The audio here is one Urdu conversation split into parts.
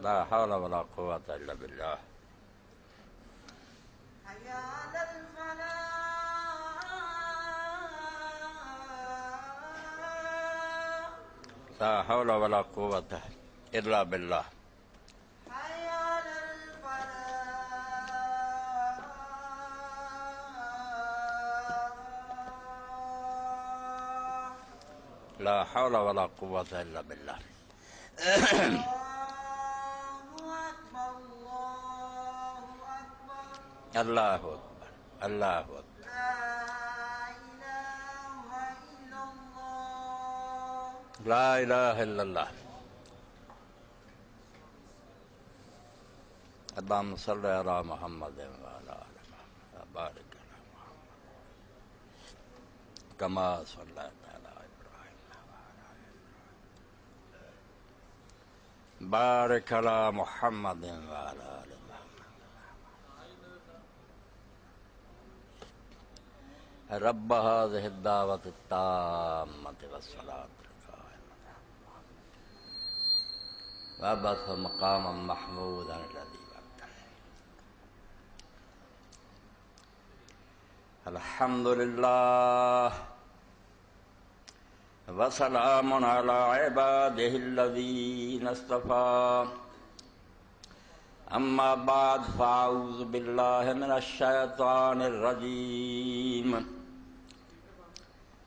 لا حول ولا قوة إلا بالله. حي على الفلاح. لا حول ولا قوة إلا بالله. حي على الفلاح. لا حول ولا قوة إلا بالله. الله أكبر. الله أكبر. الله أكبر. لا إله إلا الله. لا إله إلا الله. اللهم صل على محمد وعلى آل محمد بارك على محمد كما صليت على إبراهيم وعلى آل إبراهيم بارك على محمد وعلى آل محمد. رب هذه الدعوة التامة والصلاة القائمة وابعث مقاما محمودا الذي الحمد لله وسلام على عباده الذين اصطفى. أما بعد فأعوذ بالله من الشيطان الرجيم.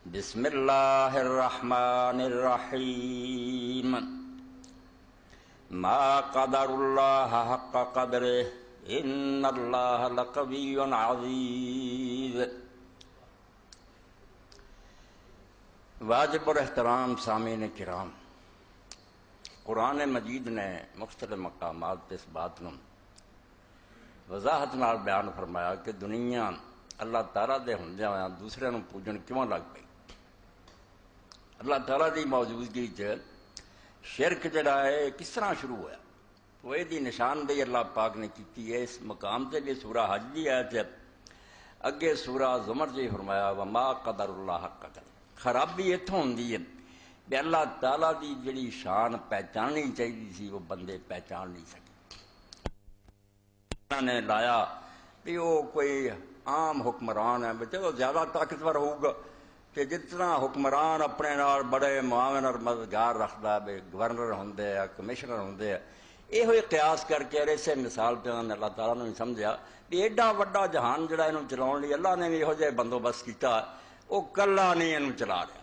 بسم الله الرحمن الرحيم. ما قدر الله حق قدره إن الله لقوي عزيز. واجب الاحترام سامعین کرام، قرآن مجید نے مختلف مقامات پہ اس بات کو وضاحت نال بیان فرمایا کہ دنیا اللہ تعالیٰ دے ہوندے ہویاں دوسرے نوں پوجن کیوں لگ پئی. اللہ تعالیٰ دی موجودگی چ شرک جڑا ہے کس طرح شروع ہوا، وہ یہ نشاندہی اللہ پاک نے کی ہے. اس مقام سے بھی سورہ حج دی آیت ہے، اگے سورہ زمر جی فرمایا وما قدر اللہ حق قدر. خرابی اتوں ہوندی ہے کہ اللہ تعالیٰ دی جڑی شان پہچاننی چاہیے سی وہ بندے پہچان نہیں سکے. انہوں نے لایا کہ وہ کوئی عام حکمران ہے، چلو زیادہ طاقتور ہوگا کہ جتنا حکمران اپنے نال بڑے معاون اور مددگار رکھتا ہے، گورنر ہوندے ہے، کمشنر ہوندے ہے، یہ قیاس کر کے اسے مثال پہ انہوں نے اللہ تعالیٰ نے سمجھا کہ ایڈا وڈا جہان جڑا انہوں چلاؤ لی اللہ نے بھی یہو جہے بندوبست کیتا وہ کلا نہیں انہوں چلا رہا.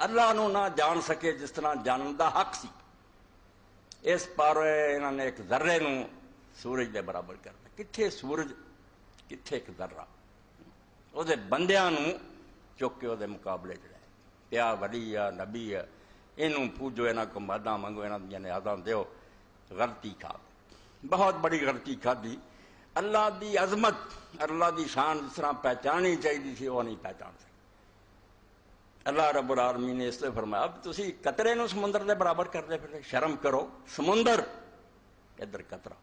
اللہ نو نہ جان سکے جس طرح جانن دا حق سی. اس پارے انہوں نے ایک ذرے نو سورج دے برابر کرنا. کتھے سورج کتھے ایک ذرہ، وہ دے بندیاں نو چک کے وہ دے مقابلے جڑا ہے پیا ولی ہے نبی ہے انہوں پوجو انہاں کو مداں منگو انہاں دیاں نیازاں دیو. غلطی کھا بہت بڑی غلطی کھا دی. اللہ دی عظمت اللہ دی شان جس طرح پہچانی چاہیے تھی وہ نہیں پہچان سکتی. اللہ رب العالمین نے اس سے فرمایا اب تسی قطرے نو سمندر دے برابر کر دے پھر شرم کرو. سمندر ادھر قطرہ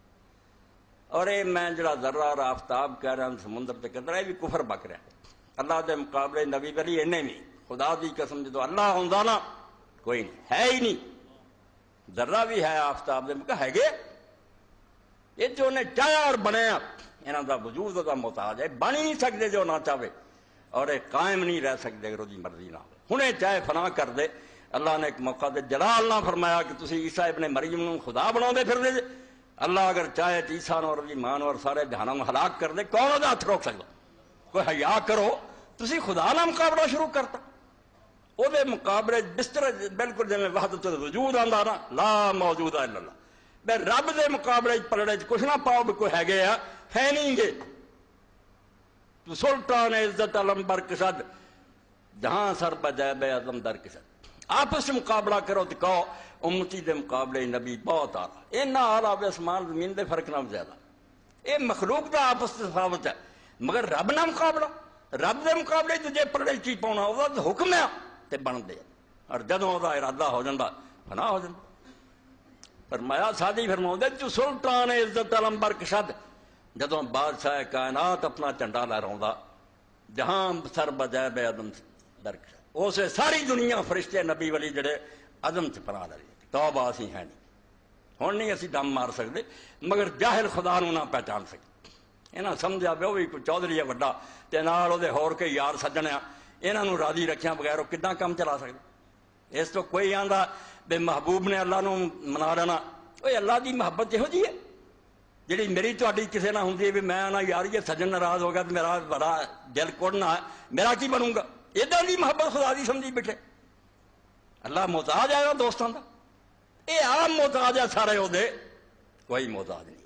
اور اے میں جڑا ذرہ اور آفتاب کہہ رہا ہوں سمندر تے قطرہ یہ بھی کفر بک رہا ہے. اللہ دے مقابلے نبی ولی انہیں نہیں. خدا دی قسم جدو اللہ ہوندا نا کوئی نہیں ہے ہی نہیں. ذرہ بھی ہے آفتاب دے مکہ ہے گے یہ جو انہیں چاہیا اور بنایا انہوں دا وجود دا محتاج ہے. بن ہی نہیں سکتے جو نہ چاہے اور یہ قائم نہیں رہ سکتے اگر دی مرضی نہ ہو. ہنے چاہے فنا کر دے. اللہ نے ایک موقع دے جلال نہ فرمایا کہ تسی عیسیٰ ابن مریم نوں خدا بنا دے پھر دے. اللہ اگر چاہے تو عیسیٰ اور ایمان اور سارے جہانوں کو ہلاک کر دے کون وہ ہاتھ روک سکتا. کوئی حیا کرو تسی خدا نہ مقابلہ شروع کرتا. وہ مقابلے بستر بالکل جی وحدت الوجود آندا نا لا موجود الا اللہ. بے رب دے مقابلے پلڑے کچھ نہ پاؤ بھی کوئی ہے گیا ہے نہیں گے. تو سلطان عزت علم برکسد جہاں سر بجائے بے عظم در کسد. آپس سے مقابلہ کرو تو کہو امتی دے مقابلے نبی بہت آلہ. اینا آلہ بے اسمان زمین دے فرق نہ زیادہ. یہ مخلوق دا آپس سے تفاوت ہے مگر رب نہ مقابلہ. رب دے مقابلے تو جے پلڑے چی پاؤنا وہ حکم ہے تے بن دے اور جدوں دا ارادہ ہو جاندہ فنا ہو جاندہ. فرمایا سادی فرماؤں دے جو سلطان عزت علم برکشد جدوں بادشاہ کائنات اپنا چنڈا لے رہوں دا جہاں سر بجائے بے عدم درکشد اسے ساری دنیا فرشتے نبی ولی جڑے عدم سے پناہ لے رہی توبہ اسی ہے نہیں. ہن نہیں اسی دم مار سکتے، مگر جاہل خدا نو نہ پہچان سکتے۔ انہاں سمجھا بھی وہ بھی کوئی چودھری ہے وڈا تے نال وہ ہور کے یار سجن آ، انہاں نو راضی رکھیا بغیر وہ کداں کام چلا سکتے؟ اس تو کوئی آندا بے محبوب نے اللہ نو منا لینا، وہ اللہ دی محبت یہو جی ہے جیڑی میری تہاڈی کسے نہ ہوندی ہے بھی میں آنا یار یہ سجن ناراض ہو گیا تو میرا بڑا دل کوڑنا ہے، میرا کی بنوں گا؟ ادھر دی محبت خدا دی سمجھی بیٹھے۔ اللہ محتاج ہے دوستوں کا، یہ عام محتاج ہے سارے وہ دے، کوئی محتاج نہیں۔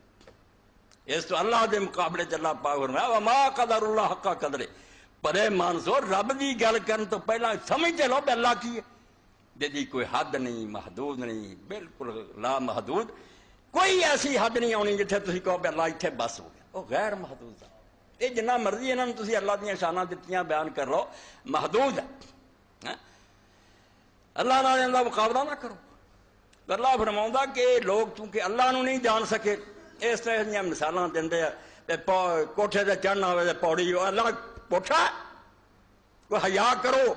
اس تو اللہ دے مقابلے چ اللہ پاک فرمایا وما قدر اللہ حق قدرے، بڑے مانسو رب دی گل کرن تو پہلا سمجھ لو کہ اللہ کی ہے جی کوئی حد نہیں، محدود نہیں، بالکل لا محدود، کوئی ایسی حد نہیں آنی جتھے تسی کہو کہ اللہ اتنے بس ہو گیا، وہ غیر محدود ہے۔ یہ جنہ مرضی انہوں نے تسی اللہ دیا شاناں دتیاں بیان کر لو، محدود ہے۔ اللہ نال انہاں دا مقابلہ نہ کرو۔ اللہ فرماؤں کہ لوگ چونکہ اللہ نو نہیں جان سکے اس طرح دیا مثالاں دیندے ہیں، کوٹھے تے چڑھنا ہوئے تے پوڑی ہو، اللہ کوٹھا کوئی حیا کرو،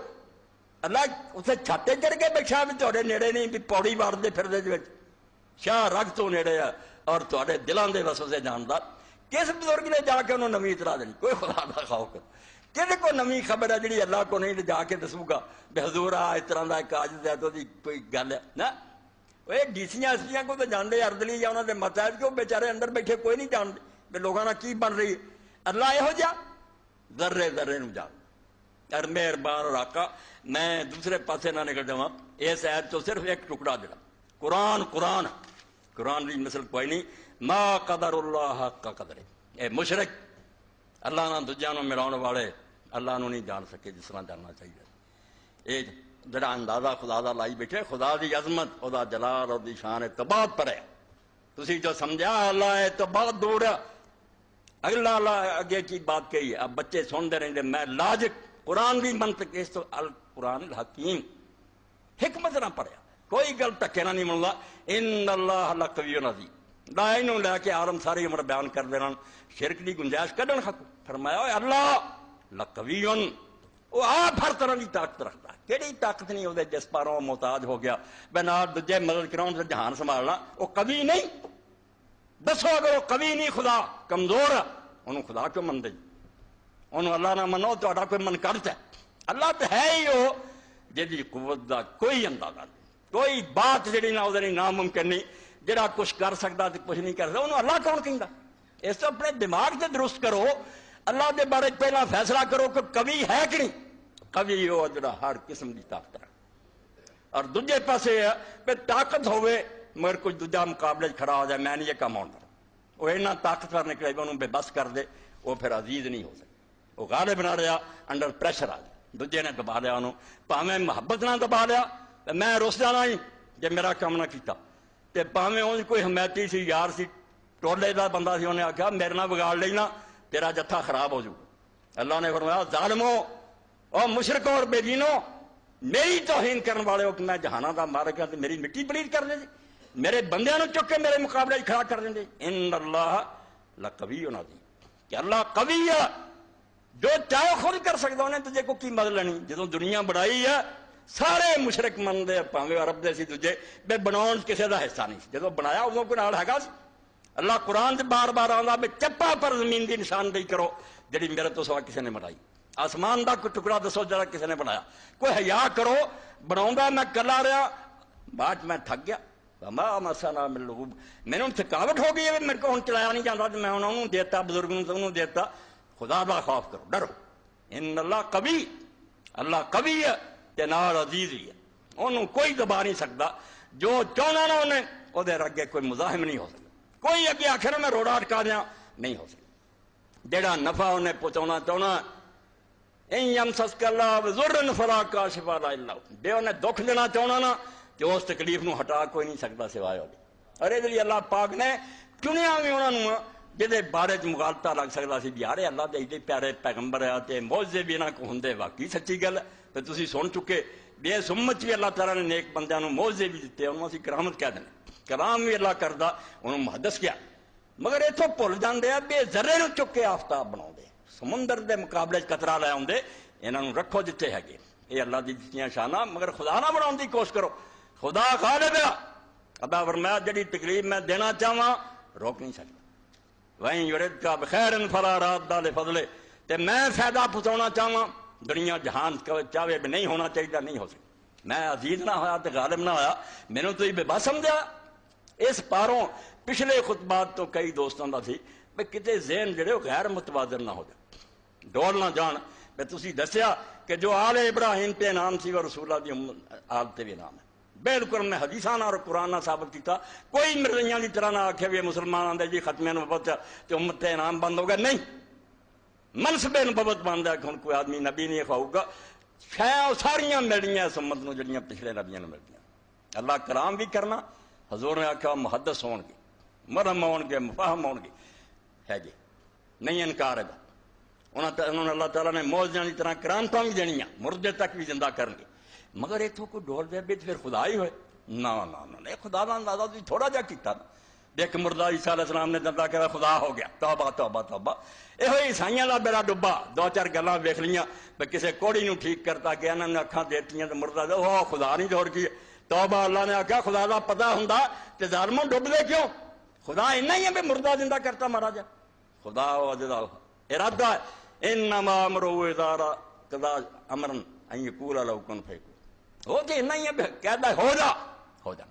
اللہ اسے چھاتے چڑھ کے بیٹھا بھی تھوڑے نیڑے نہیں بھی پوڑی مارتے پھردے دے وچ، شاہ رگ تو نیڑے ہے اور تھوڑے دلاں دے وسوسے جاندا۔ کس بزرگ نے جا کے انہوں نویں اطلاع دینی؟ کوئی خدا دا خوف کرو، کہنے کو نویں خبر ہے جڑی اللہ کو نہیں جا کے دسوں گا بے حضور اس طرح دا ایک عاجز ہے تو دی کوئی گل ہے نا؟ وہ ڈیسیاں اسیاں کو تو جانتے اردلی یا انہوں نے متحد کہ وہ بیچارے اندر بیٹھے کوئی نہیں جانتے بھی لوگوں نے کی بن رہی ہے۔ اللہ یہو جا ذرے ذرے نو جان۔ اور مہربان اور آقا میں دوسرے پاسے نہ نکل جاواں، اس آیت تو صرف ایک ٹکڑا دینا، قرآن دی مثل کوئی نہیں۔ ما قدر اللہ حق قدرے، اے مشرک اللہ نہ دوجیاں نو ملاؤن والے اللہ نو نہیں جان سکے جس طرح جاننا چاہیے۔ یہ جڑا اندازہ خدا دا لائی بیٹھے، خدا دی عظمت، خدا جلال اور دی شان ہے تو بہت پر ہے۔ تسی جو سمجھا اللہ ہے تو بہت دور ہے، اگلا اللہ اگے کی بات کہی ہے۔ اب بچے سنتے رہیں میں لاجک قرآن بھی منطق اس تو القرآن الحکیم، حکمت نہ پڑھیا، کوئی گل ٹکے نہ نہیں ملتا۔ ان اللہ لقوی عزیز، لا انہوں لے کے عالم ساری عمر بیان کر دینا، شرک دی گنجائش کڈن خط فرمایا اے اللہ لقوی، وہ آپ ہر طرح کی طاقت رکھتا ہے۔ کہڑی طاقت نہیں وہ جس پاروں محتاج ہو گیا بنا دجے مدد کراؤ تو جہان سنبھالنا، وہ کبھی نہیں دسو اگر وہ کبھی نہیں خدا کمزور ہے انہوں خدا کیوں من دے؟ انہوں اللہ نہ منو تو کوئی من کرتا ہے؟ اللہ تو ہے ہی وہ جی قوت دا کوئی اندازہ نہیں، کوئی بات جڑی نہ وہ ناممکن نہیں، جڑا کچھ کر سکتا تو کچھ نہیں کر سکتا انہوں اللہ کون کہندا؟ اس تو اپنے دماغ سے درست کرو، اللہ دے بارے پہلا فیصلہ کرو کہ کبھی ہے کہ نہیں۔ کبھی وہ جڑا ہر قسم کی طاقت ہے، اور دوجے پاسے ہے کہ طاقت ہوئے مگر کچھ دوجا مقابلے کھڑا ہو جائے میں نہیں یہ کام آؤں، وہ اینا طاقتور نکلے گا انہوں بے بس کر دے، وہ پھر عزیز نہیں ہو سکتا، وہ غالب بنا رہا انڈر پریشر آ جائے، دوجے نے دبا لیا انہوں، پاویں محبت نہ دبا لیا میں رس جانا ہی جب میرا کام نہ کیتا، تے پاویں انج کوئی حمایتی سی یار سی ٹولے دا بندہ سی، انہیں آخیا میرے نہ بگاڑ لینا تیرا جتھا خراب ہو جائے۔ اللہ نے فرمایا ظالمو اور مشرکوں اور بے دینوں، میری توہین کرنے والے ہو کہ میں جہانا دا مالک ہوں تو میری مٹی پلیت کر دیں، میرے بندیاں نو چک کے میرے مقابلے کھڑا کر دیں۔ ان اللہ لقوی عزیز، کہ اللہ قوی ہے، جو چاہے خود کر سکتا انہیں تجھے کو کی مدد لینی۔ جدوں دنیا بڑائی ہے سارے مشرک مندے پاویں عرب دے سی دوجے بے بناؤن کسے دا حصہ نہیں سی، جدوں بنایا ادوں کوئی نال ہیگا سی۔ اللہ قرآن سے بار بار آندا بے چپا پر زمین دی نشاندہی کرو جڑی میرے تو سوا کسے نے بنائی، آسمان دا کوئی ٹکڑا دسو جڑا کسے نے بنایا، کوئی حیا کرو، بناؤں میں کلا رہا بعد میں تھک گیا، وما مسنا من لغوب، میں نے تھکاوٹ ہو گئی ہے میرے کو ہن چلایا نہیں جاتا، میں انہوں دیتا بزرگوں نے انہوں دیتا۔ خدا دا خوف کرو، ڈرو۔ ان اللہ قوی، اللہ قوی ہے تے نال عزیز ہی ہے، انہوں کوئی دبا نہیں سکتا، جو چاہنا نہ انہیں وہ دے اگے کوئی مزاحم نہیں ہو سکتا، کوئی اگے آخر میں روڑا اٹکا دیا نہیں ہو سکتا۔ جیڑا نفع انہیں پہنچانا چاہنا ان یمسسک اللہ بضر فلا کاشف له الا هو، جے انہیں دکھ دینا چاہنا نا جو اس تکلیف نو ہٹا کوئی نہیں سکتا سوائے وہ۔ اور یہ لیے اللہ پاک نے چنیا بھی انہوں نے جہدے بارے مغالطہ لگ سکتا سی یار اللہ دے ایڈے پیارے پیغمبر ہے تے معجزے بھی انہاں کو ہوندے، واقعی سچی گل ہے تے تسی سن چکے بھی اس امت بھی اللہ تعالیٰ نے نیک بندیاں نو معجزے بھی دیتے، انہوں اسی کرامت کہہ دینے، کلام بھی اللہ کردا انہوں محدث کیا، مگر اتوں بھول جاندے آ بے ذرے نو چک کے آفتاب بنا دے، سمندر دے مقابلے قطرہ لے آندے، انہاں نو رکھو جتھے ہے گے، یہ اللہ دی دتیاں شاناں، مگر خدا نہ بناؤن دی کوشش کرو۔ خدا غالب ہے، ابا فرمایا جڑی تکلیف میں دینا چاہواں روک نہیں سکتا، وہیں یرد کا بخیر فلا راد لفضلے، تے میں فائدہ پہنچانا چاہواں دنیا جہان چاہے بھی نہیں ہونا چاہیے نہیں ہو سکتا، میں عزیز نہ ہویا تے غالب نہ ہویا، مینوں تو بے بس سمجھا۔ اس پاروں پچھلے خطبات تو کئی دوستوں کا سی بھئی کتے ذہن جڑے وہ غیر متوازن نہ ہو جائے، ڈول نہ جان۔ میں تسی دسیا کہ جو آل ابراہیم پہ انعام سی وہ رسول اللہ دی آل تے بھی انعام ہے، بالکل میں حدیثاں اور قرآن نہ ثابت کیتا، کوئی مرزیاں دی طرح نہ آکھے بھی مسلمان دے جی ختم نبوت تے امت تے انعام بند ہوگا، نہیں، منصب نبوت بند ہے کہ ہن کوئی آدمی نبی نہیں ہوگا، شاید ساریاں ملنیاں اس امت نو جڑیاں پچھلے نبیاں نو ملنیاں۔ اللہ کلام بھی کرنا، حضور نے آکھا محدث ہون گے، مرہم ہون گے، مفہم ہون گے، ہے جی نہیں انکار ہے۔ انہوں نے اللہ تعالیٰ نے موجزیاں دی طرح کرامتاں بھی دینیاں، مردے تک بھی زندہ کرن گے، مگر اتوں کوئی ڈول دے بھی پھر خدا ہی ہوئے، نہ خدا کا اندازہ تھی تھوڑا جا کیتا نا، دیکھ مردہ عیسیٰ علیہ السلام نے زندہ کیا خدا ہو گیا، توبہ توبہ توبہ۔ یہ عیسائیاں دا بیڑا ڈبا، دو چار گلاں ویکھ لیاں بھئی کسے کوڑی نو ٹھیک کرتا کہ انہوں نے اکھاں دیتیاں تے مردہ دے وہ خدا نہیں جوڑ کی توبہ۔ اللہ نے آکھا خدا دا پتہ ہوندا تے ظالموں ڈب دے کیوں؟ خدا اتنا ہی ہے بھی مردہ زندہ کرتا مارا جا، خدا جدا ارادہ ہے انما امرؤ اذا قضى امرا ان يقول له كن فيكون، وہ تو اتنا ہی ہے کہتا ہے ہو جا ہو جا۔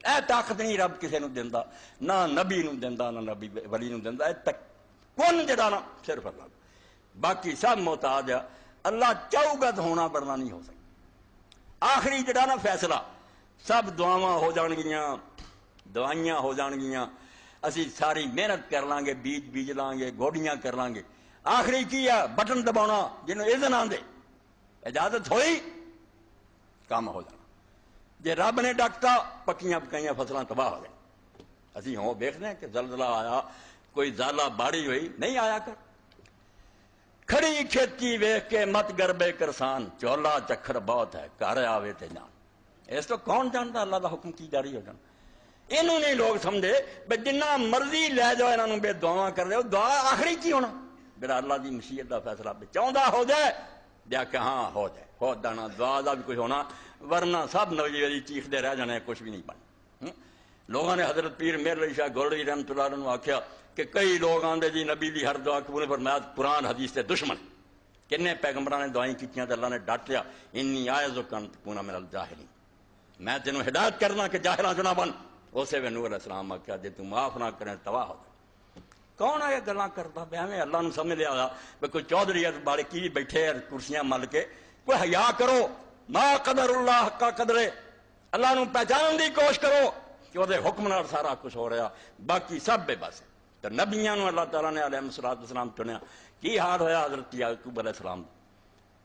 اے طاقت نہیں رب کسی نو دیندا، نہ نبی نو دیندا نہ نبی ولی نو دیندا، اے تک کون جڑا نا صرف اللہ، باقی سب محتاج ہے۔ اللہ چاہو گا تو ہونا بڑھنا نہیں ہو سکتا۔ آخری جڑا نا فیصلہ سب دعاواں ہو جان گیاں، دوائیاں ہو جان گیاں، اسی ساری محنت کر لیں گے، بیج لیں گے، گوڈیاں کر لیں گے، آخری کی ہے بٹن دباؤنا جنہوں اذن آن دے اجازت ہوئی کام ہو جانا۔ جے رب نے ڈاکتا پکیاں پکائیاں فصلاں تباہ ہو گئے۔ اسی ہوں دیکھتے ہیں کہ زلزلہ آیا، کوئی زالہ باری ہوئی، نہیں آیا کر کھڑی کھیتی ویکھ کے مت گربے کرسان، چولا چکھر بہت ہے گھر آوے تے جان۔ اس تو کون جانتا اللہ دا حکم کی جاری ہو جانا؟ انہوں نے لوگ سمجھے بھئی جنہ مرضی لے جاؤ انہوں بے دعاواں کر دے، دعا آخری کی ہونا میرا اللہ دی مشیت دا فیصلہ پہ چاہتا ہو جائے جا کہ ہاں ہو جائے، ہو جانا دعا دا بھی کچھ ہونا، ورنہ سب نوجوانی چیخ دے رہ جانے کچھ بھی نہیں بن۔ لوگوں نے حضرت پیر میر علی شاہ گولڑی رحمۃ اللہ علیہ آکھیا کہ کئی لوگ آندے جی نبی دی ہر دعا قبول، فرمایا قرآن حدیث تے دشمن، کنے پیغمبراں نے دعائیں کیتیاں تے اللہ نے ڈانٹیا انی اعوذک ان تکون من الجاہلین، میں تینوں ہدایت کرنا کہ جاہلاں چ نہ بن۔ اسے وے نور علیہ السلام آکھیا جے تو معاف نہ کریں تباہ ہو جائے۔ کون ہے یہ گلاں کرتا پہ ہمیں اللہ نے سمجھ لیا کوئی چودھری بارے کی بیٹھے کرسیاں مل کے، کوئی حیا کرو، ما قدر اللہ کا قدرے، اللہ نو پہچان دی کوشش کرو کہ وہ حکم نال سارا کچھ ہو رہا، باقی سب بے بس ہے۔ تو نبیاں نو اللہ تعالیٰ نے علیہ السلام چنیا، کی حال ہویا حضرت یعقوب علیہ السلام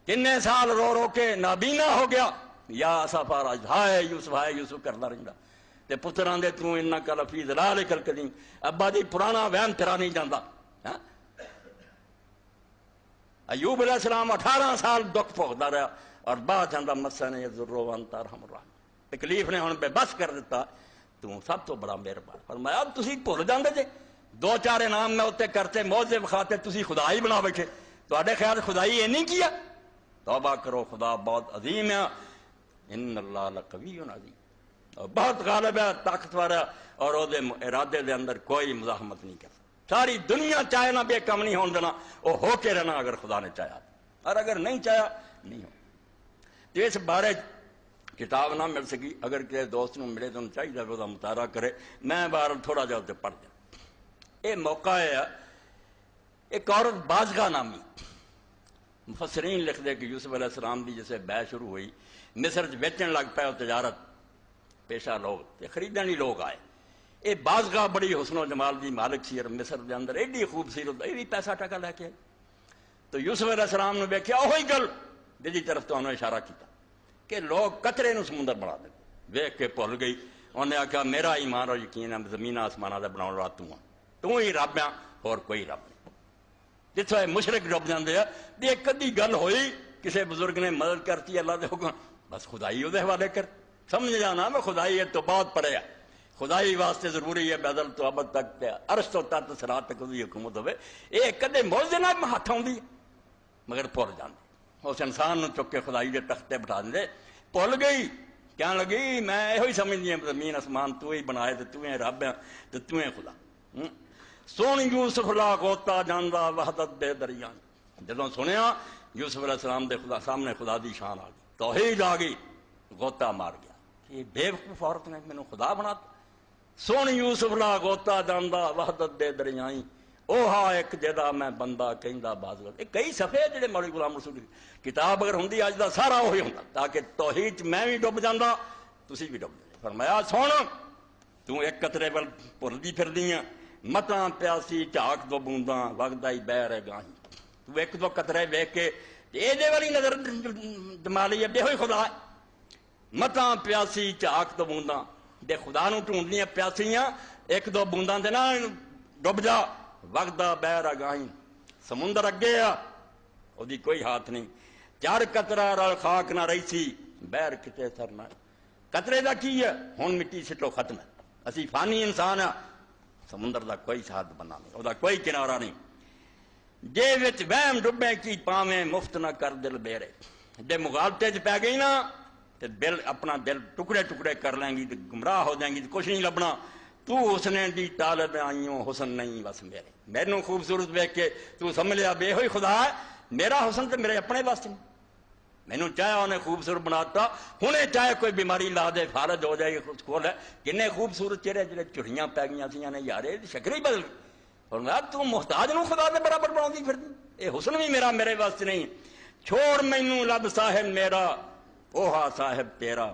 کنے سال رو رو کے نابینا ہو گیا، یا اسفا ہائے یوسف کرتا رہتا تے پتراں دے تو انکا لفی ضلالک القدیم، ابا جی پرانا وہم تیرا نہیں جاندا۔ ایوب علیہ السلام 18 سال دکھ بھوگدا رہا اور بعد چاہتا مسنی الضر وانت ارحم الراحمین، تکلیف نے ہن بے بس کر دیتا، تو سب تو بڑا مہربان۔ فرمایا اب تسی بھول جاندے جے، دو چار انعام میں اتنے کرتے موجے بخاتے تسی خدا ہی بنا بیٹھے، تواڈے خیال خدائی یہ نہیں کیا؟ توبہ کرو، خدا بہت عظیم ہے، ان اللہ لقوی عظیم، بہت غالب ہے، طاقتور ہے، اور وہ ارادے دے اندر کوئی مزاحمت نہیں کرتا۔ ساری دنیا چاہے نہ بے کم نہیں ہون دینا، وہ ہو کے رہنا اگر خدا نے چاہا، اور اگر نہیں چاہا نہیں ہو۔ تو اس بارے کتاب نہ مل سکی، اگر کسی دوست نو ملے تو انہوں چاہیے وہ مطالعہ کرے، میں بار تھوڑا جا اتنے پڑھ دیا۔ یہ موقع ہے ایک عورت بازگاہ نامی، مفسرین لکھ دے کہ یوسف علیہ السلام دی جیسے بے شروع ہوئی، مصر بیچن لگ پائے، تجارت پیشہ لوگ تے خریدن ہی لوگ آئے، یہ بازگاہ بڑی حسن و جمال دی مالک سی، اور مصر دے اندر ایڈی خوبصورت، یہ بھی پیسہ ٹکا لے کے تو یوسف علیہ السلام نے ویکھیا وہی گل جی طرف تو انہوں نے اشارہ کیتا کہ لوگ قطرے نو سمندر بنا دے، ویکھ کے بھول گئی، انہوں نے آکھا میرا ایمان اور یقین ہے زمین آسمانہ دے بناؤ والا تو ہی رب ہے اور کوئی رب نہیں۔ جتنے مشرک ڈب جاندے ہیں، ایک کدی گل ہوئی کسی بزرگ نے مدد کرتی اللہ دے حکم، بس خدائی وہ حوالے کر، سمجھ جانا میں خدائی ہے تو بہت پڑے ہے، خدائی واسطے ضروری ہے بدل تو ابد تک عرش تو تحت صراط تک دی حکومت ہوئے، یہ کدے موجزے نال ہاتھ آؤندی ہے، مگر بھول جاندے، اس انسان نو چک کے خدائی دے تختے بٹھا دے، بھول گئی کہنے لگی میں یہ سمجھتی ہوں زمین آسمان تو ہی بنائے تو تو ہی رب ہے تو تو ہی خدا. سن یوسف لا گوتا جانا وحدت بے دریا. جدوں سنیا یوسف علیہ السلام دے خدا سامنے خدا دی شان آ گئی, توحید آ گئی, گوتا مار گیا. یہ بے وقوف عورت نے مینوں خدا بناتا. سن یوسف لا گوتا جانا وحدت بے دریائی, او ہا ایک جدا میں بندہ کہندا بازل. یہ کئی صفحے جڑے مولوی غلام رسول کتاب اگر ہوندی اج دا سارا وہی ہوندا, تاکہ توحید میں بھی ڈب جاندا تسی بھی ڈب جاندے. فرمایا سن تو ایک قطرے ول بھردی پھردی ہیں, متاں پیاسی جھاک دو بونداں وگدا ہی بہ رہے گاہیں. تو ایک دو قطرے ویکھ کے اے دے والی نظر جما لئی بے ہوئی خدا. متاں پیاسی جھاک دو بونداں دے خدا نو ڈھونڈنیاں پیاسیاں, ایک دو بونداں دے نہ ڈب جا وگدا بہ رہا گاہیں. سمندر اگے آ وہ کوئی ہاتھ نہیں, چار قطرہ رل خاک نہ رہی سی بہر کتے تھرنا. قطرے دا کی ہے ہن مٹی سٹو ختم ہے, اسی فانی انسان ہاں. سمندر دا کوئی ساتھ بنا نہیں, وہ کوئی کنارہ نہیں. جے وچ وہم ڈبے کی پاویں مفت نہ کر دل بیرے. جے مغالطے چ پی گئی نا تے دل اپنا دل ٹکڑے ٹکڑے کر لیں گی, گمراہ ہو جائیں گی, کچھ نہیں لبنا. تو حسنے دی طالب آئیوں حسن نہیں بس میرے. مینوں خوبصورت ویکھ کے تو سمجھ لیا بے ہوئی خدا ہے, میرا حسن تو میرے اپنے واسطے نہیں. مینوں چاہے انہیں خوبصورت بناتا, ہنے چاہے کوئی بیماری لا دے فارج ہو جائے خود کھول ہے. کنے خوبصورت چہرے جڑے چڑیاں پی گئی سیاں نے یار, شکل ہی بدل گئی. فرمایا تو محتاج نو خدا دے برابر بناؤندی پھردی, اے حسن بھی میرے واسطے نہیں. چھوڑ مینوں لب صاحب میرا اوہا صاحب تیرا,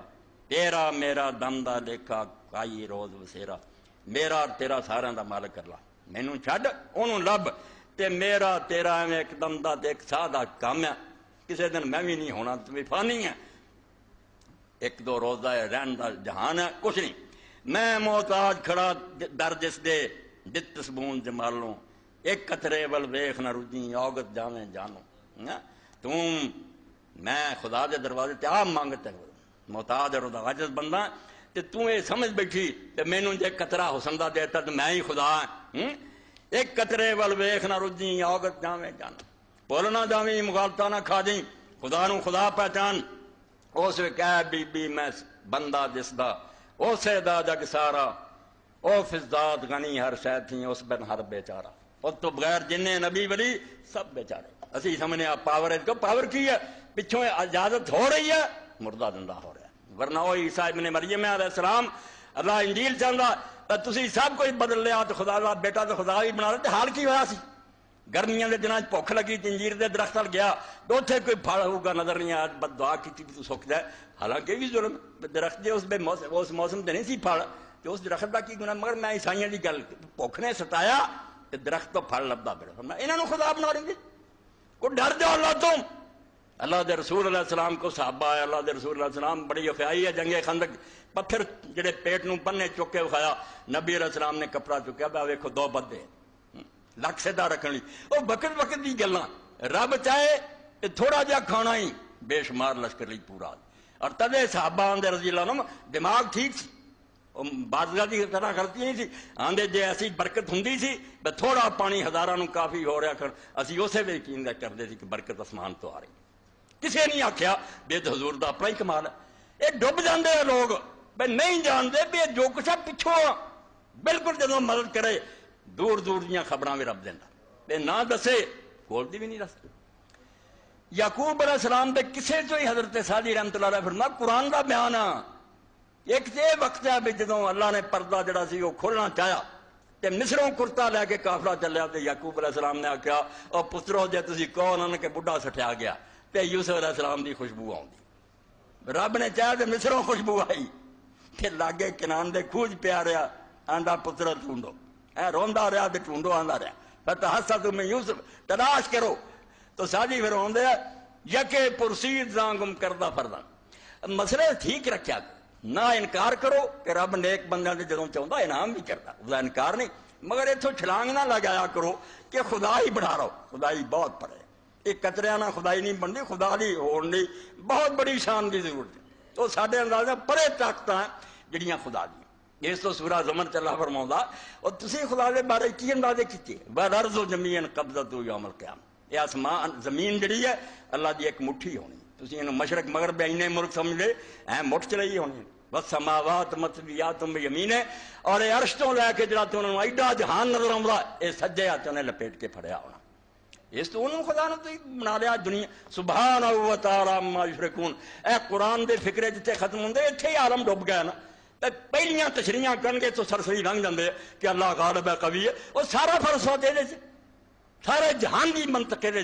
تیرا میرا دم دا دیکھا کائی روز وسیرا. میرا تیرا سارا دا مالک اللہ, مینوں چھڈ اونوں لب, تے میرا تیرا ایویں ایک دم دا دیکھ ساہ دا کام ہے. کسے دن میں بھی نہیں ہونا, تمہیں فانی ہے. ایک دو روزہ ہے رہن دا جہان ہے, کچھ نہیں. میں محتاج کھڑا در جس دے دت سبون جمالوں, ایک قطرے ول ویخ نہ رجی اوگت جاویں جانو. تم میں خدا دے دروازے تے آپ مانگتے ہو, محتاج اور عاجز بندہ, تے تو یہ سمجھ بیٹھی تے مینوں جے قطرہ حسن دا دیتا تو میں ہی خدا ہاں. ایک قطرے ول ویخ نہ رجی اوگت جاویں جانو. بولنا جاویں مغالطہ نہ کھا جیں, خدا نو خدا پہچان. اس کہہ بی بی میں بندہ جس دا اسے دا جگ سارا, او فضاد غنی ہر شے تھی اس بن ہر بیچارہ. اس تو بغیر جنہیں نبی ولی سب بیچارے. اسی سمجھنے آپ پاور ہے, کو پاور کی ہے پچھوں اجازت ہو رہی ہے, مردہ زندہ ہو رہا ہے. ورنہ وہ عیسیٰ ابن مریم علیہ السلام اللہ انجیل چاہتا تسی سب کچھ بدل لیا, تو خدا دا بیٹا تو خدا بھی بنا لیا. حال کی ہوا سی گرمیاں دے دناں بھوک لگی, انجیر دے درخت ول گیا تو اتنے کوئی پھل ہوگا نظر نہیں آیا, بد دعا کی تو سک جائے. حالانکہ بھی ظلم, درخت دے اس موسم تے نہیں سی پھل, تو اس درخت کا کی گناہ. مگر میں عیسائیاں دی گل, بھوک نے ستایا تے درخت تو پھل لبدا پھر. انہاں نو خدا بنا لیں گے. کو ڈر جاؤ اللہ تم. اللہ دے رسول علیہ السلام کو صحابہ ہے, اللہ دے رسول علیہ السلام بڑی وفائی ہے. جنگ خندق پتھر جڑے پیٹ نو پنے چک کے وکھایا, نبی علیہ السلام نے کپڑا چکیا, بھائی ویکھو دو بدے لک سیدھا رکھن لی. وہ وقت وقت دی گلاں, رب چاہے تھوڑا جہا کھانا ہی بے شمار لشکر لی پورا. اور تدے صحابہ آندے رضی اللہ عنہ دماغ ٹھیک سی, بادشاہ کی طرح غلطی نہیں سی. آندے جے ایسی برکت ہوندی سی تھوڑا پانی ہزاراں نو کافی ہو رہا کر, اسی اسے بھی یقین کرتے سی کہ برکت آسمان تو آ رہی. کسے نہیں آخیا بے حضور دا اپنا ہی کمال ہے. یہ ڈب جاندے ہیں لوگ بھائی نہیں جانتے بھی جو کچھ ہے پچھوں بالکل جدوں مدد کرے دور دور دیاں خبراں بھی رب دینا, تے نہ دسے کول دی بھی نہیں دستے. یعقوب علیہ السلام دے کسے جو ہی حضرت سعدی رحمۃ اللہ علیہ فرمایا قرآن دا بیان آ. ایک تے وقت ہے بھی جدوں اللہ نے پردہ جڑا سی وہ کھولنا چاہیا تے مصروں کرتا لے کے قافلہ چلیا, تے یعقوب علیہ السلام نے آخیا او پترو جے تسی کہو انہوں نے کہ بڈھا سٹیا گیا, تے یوسف علیہ السلام دی خوشبو آؤندی. رب نے چاہیا تے مصروں خوشبو آئی, تے لاگے کنان دے کھوج پیا رہا, آندا پتر ڈھونڈو, اے روندا رہا تے ڈھونڈو آندا رہا, فتحسسوا من یوسف, تلاش کرو. تو ساجی پھر ہوندے یکے پرسید زاں گم کردہ فردا. مسئلے ٹھیک رکھیا, نہ انکار کرو کہ رب نیک بندیاں دے جدوں چاہندا انعام بھی کردا, اس دا انکار نہیں. مگر اتوں چھلانگ نہ لگایا کرو کہ خدا ہی بڑھا رہو, خدائی بہت پڑے. ایک قطریاں نہ خدائی نہیں بنتی, خدا دی ہونے بہت بڑی شان کی ضرورت ہے. تو سارے اندازے پرے طاقتاں جڑیاں خدا دی. اس تو سورہ زمر چ اللہ فرماؤندا اور تسی خدا دے بارے کی اندازے کیتے, والارض جمیعا قبضۃ یوم القیامہ. یہ آسمان زمین جڑی ہے اللہ دی ایک مٹھی ہونی, تسی انہوں مشرق مغرب اینے ملک سمجھ لے مٹھ چلائی ہونی بس سماوات مطویاتم بیمین ہے اور اے عرش تو لے کے جڑا تو انہوں ایڈا جہان نظر آਉਂدا اے سجے ہاتھوں نے لپیٹ کے پھڑیا ہونا اس تو انہوں خدا نے تو بنا لیا دنیا سبحانہ و تعالی عما یشرکون اے قرآن دے فکرے جتے ختم ہوندے اتھے ہی عالم ڈوب گیا نا پہلیاں تشریحاں کرن گے تو سرسری لنگ جاندے کہ اللہ غالب ہے قوی ہے وہ سارا فلسفہ دے دے سارے جہان دی منطق دے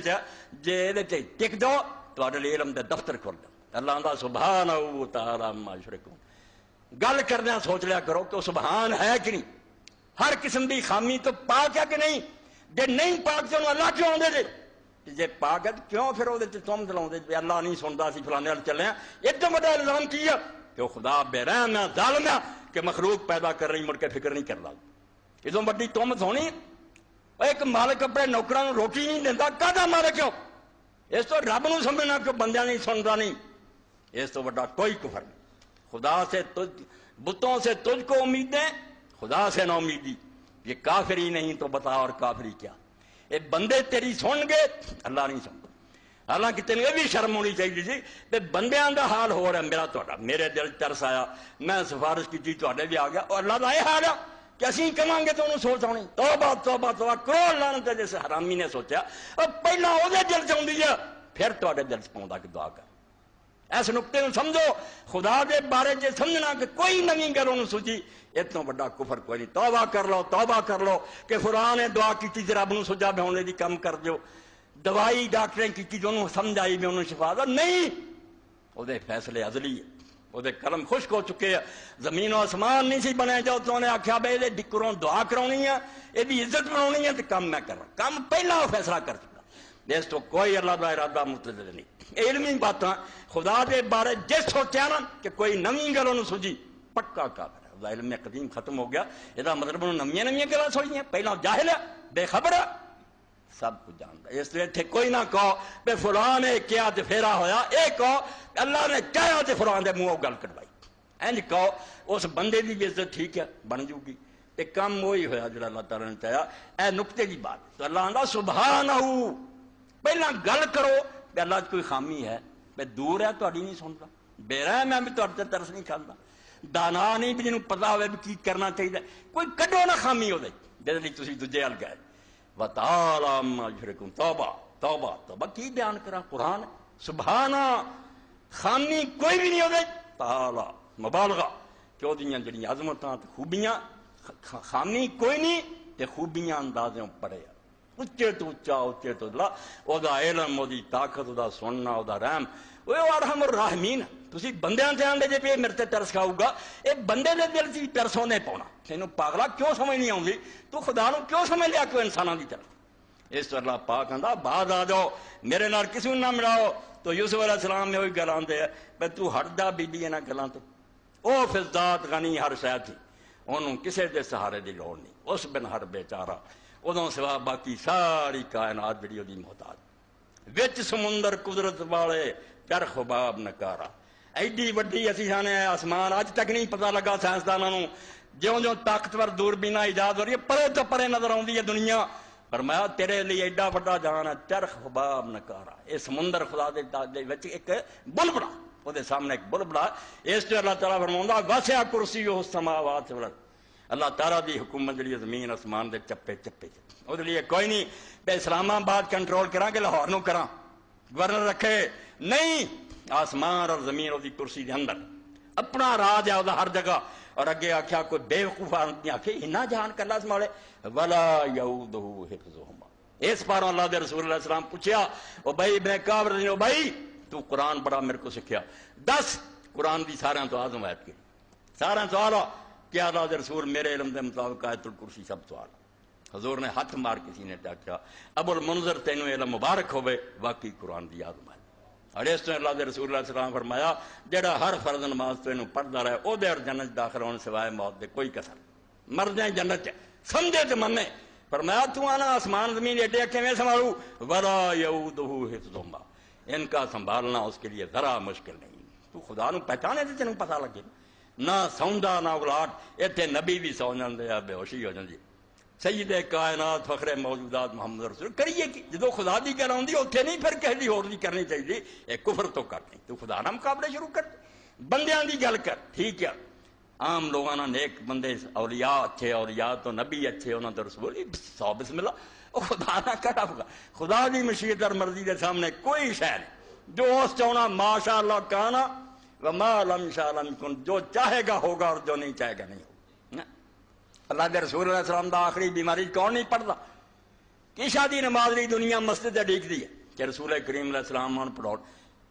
جے دے ٹک دو تواڈے لئی علم دے دفتر کھول دو اللہ دا سبحانہ و تعالی عما یشرکون گل کردے سوچ لیا کرو کہ وہ سبحان ہے کہ نہیں ہر قسم دی خامی تو پاک ہے کہ نہیں جے نہیں پاک تو انہوں اللہ کیوں آندے دے جے پاک ہے کیوں پھر وہ تم دلاؤں دے اللہ نہیں سنتا سی فلانے والے چلے ہیں اتنا بڑا الزام کیا کہ وہ خدا بے رحم ہے ظالم ہے کہ مخلوق پیدا کر رہی مڑ کے فکر نہیں کرتا اتوں بڑی تہمت ہونی ایک مالک اپنے نوکراں روٹی نہیں دینا کہدا مالک کیوں اس تو رب نو سمجھنا کہ بندیاں نہیں سنتا نہیں اس تو بڑا کوئی کفر نہیں خدا سے بتوں سے تجھ کو امیدیں خدا سے نہ امیدی یہ کافری نہیں تو بتا اور کافری کیا یہ بندے تیری سن گے اللہ نہیں سنتا حالانکہ تین یہ بھی شرم ہونی چاہیے جی کہ بندیاں دا حال ہو رہا ہے میرا توڑا میرے دل ترس آیا میں سفارش کی چیز توڑے بھی آ گیا اور اللہ دا یہ حال ہے کہ اسی کماں گے تو انہوں سوچ آنی توبہ توبہ توبہ کرو اللہ نے جیسے حرامی نے سوچا اور پہلا وہ دل چاہتی ہے پھر توڑے دل چاہتا کہ دعا کر ایسے نقطے میں سمجھو خدا دے بارے جے سمجھنا کہ کوئی نویں گل انہوں سوچی اتنا بڑا کفر کوئی نہیں توبہ کر لو کہ خدا نے دعا کی تھی رب نو سجا بھی ہونے دی کم کر دیو دوائی ڈاکٹریں کی جو انہوں سمجھائی بھی انہوں شفا دا نہیں وہ دے فیصلے عدلی ہے وہ دے قلم خشک ہو چکے ہیں زمین و آسمان نہیں سی بنے جو تو انہیں آکھیا بے دے ڈکروں دعا کرونی ہے یہ بھی عزت بنونی ہے تو کم میں کر رہا کم پہلا وہ فیصلہ کر چکا اس تو کوئی اللہ دا ارادہ متعلق نہیں علمی باتاں خدا دے بارے جس سوچیا نا کہ کوئی نویں گل انہوں سوچی پکا کافر ہے اللہ علم قدیم ختم ہو گیا یہ مطلب انہوں نویں گلاں سوچیاں پہلا جاہل ہے بے خبر ہے سب کچھ جانتا ہے اس لیے تھے کوئی نہ کہو بے فلاں نے کیا تے پھیرا ہویا اے کہو اللہ نے کہا تے فلاں دے منہوں گل کروائی اینج کہو اس بندے دی بھی عزت ٹھیک ہے بن جو گی تے کم وہی ہویا جڑا اللہ تعالیٰ نے چاہیا اے نقطے دی بات تو اللہ آندا سبحانہ پہلا گل کرو کہ اللہ کوئی خامی ہے میں دور ہے تہاڈی نہیں سنتا بے رحم ہے میں تہاڈے تے ترس نہیں کھاندا دانا نہیں بھی جنوں پتہ ہوے بھی کی کرنا چاہیے کوئی کڈو نہ خامی ہو دے جے لئی تسی دوجے ال گئے وَتَعَالَى عَمَّا يُشْرِكُونَ توبہ کی بیان کرا قرآن سبحانہ خامی کوئی بھی نہیں ہوگی تعالی مبالغہ کیوں دیاں جڑیاں عظمتاں تے خوبیاں خامی کوئی نہیں تے خوبیاں اندازوں پڑے اچے تو اچا اچے تو اللہ او دا علم او دی طاقت او دا سننا او دا رحم وہ ارحم الراحمین تسی بندیاں تے آندے جے پہ میرے تے ترس کھاؤ گا اے بندے دے دل سی ترس ہونے پاؤنا تینوں پاگلا کیوں سمجھ نہیں آؤندی تو خدا نو کیوں سمجھ لیا کہ انساناں دی طرف اس تو اللہ پاک آندا بعد آ جاؤ میرے نال کسی نہ ملاؤ تو یوسف علیہ السلام نے وہی گل آندے ہے تو ہٹدا بی بی انہاں گلاں تو او فضات غنی ہر شے تھی انہوں کسے دے سہارے دی لوڑ نہیں اس بن ہر بیچارہ ادوں سوا باقی ساری کائنات جڑی دی محتاج وچ سمندر قدرت والے کر خباب نکارا ایڈی وڈی اسی جانے آسمان اج تک نہیں پتہ لگا سائنسدانوں نوں جوں جوں طاقتور دوربیناں ایجاد ہو رہی ہے پرے تو پرے نظر آندی ہے دنیا فرمایا تیرے لیے ایڈا وڈا جہان ہے چرخ خباب نکارا اے سمندر خدا دے وچ ایک بلبلا او دے سامنے ایک بلبلا اس تے اللہ تعالیٰ فرماوندا واسع کرسیہ السماوات والارض اللہ تعالیٰ دی حکومت جڑی زمین آسمان دے چپے چپے او دے لیے کوئی نہیں بے اسلام آباد کنٹرول کراں کہ لاہور نو کراں گورنر رکھے نہیں آسمان اور زمین او دی کرسی دے اندر اپنا راج ہے او دا ہر جگہ اور اگے آکھیا کوئی بے وقوف آدمی آکھے انہاں جہان کلا سنبھالے ولا یعودہ حفظہما اس پر اللہ دے رسول اللہ علیہ السلام پوچھیا او بھائی ابن کعب رضی اللہ بھائی تو قرآن بڑا میرے کو سکھیا دس قرآن دی سارے تو آزم آیت کی سارے سوال کیا اللہ دے رسول میرے علم دے مطابق آیت الکرسی سب سوال حضور نے ہاتھ مار کسی نے آکھیا ابو المنذر تینوں علم مبارک ہوئے واقعی قرآن دی آزم آیت اور اس تو اللہ دے رسول اللہ علیہ السلام فرمایا جڑا ہر فرض نماز تو انہوں پڑھتا رہے او دے اور جنت داخل ہونے سوائے موت دے کوئی کسر مر جائیں جنت سمجھے تو منے فرمایا تو آنا آسمان زمین ایڈے اکھے میں سنبھالو ولا یعودہ حفظہما ان کا سنبھالنا اس کے لیے ذرا مشکل نہیں تو خدا نو پہچانے تے تینوں پتہ لگے نہ سوندا نہ اگلاٹ ایتھے نبی بھی سو جاندے آ بے ہوشی ہو جاندی سید کائنات فخر موجودات محمد رسول کریے کی جدو خدا دی گل آتی اتنے نہیں پھر کسی دی ہور دی کرنی چاہیے. یہ کفر تو کرنی تو خدا نہ مقابلے شروع کر بندیاں دی گل کر. ٹھیک ہے عام لوگوں نے نیک بندے اولیاء اچھے اولیاء تو نبی اچھے انہوں تو رسول 100 بسم اللہ وہ خدا نہ کرا ہوگا. خدا دی مشیت اور مرضی کے سامنے کوئی شے نہیں. جو اس چاہنا ماشاء اللہ کہنا وما لم شاء لم یکن جو چاہے گا ہوگا اور جو نہیں چاہے گا نہیں ہوگا. اللہ کے رسول علیہ السلام دا آخری بیماری کون نہیں پڑھتا کہ شادی نماز لی دنیا مسجد ڈیک دی ہے کہ رسول کریم علیہ السلام نے پڑھاؤ.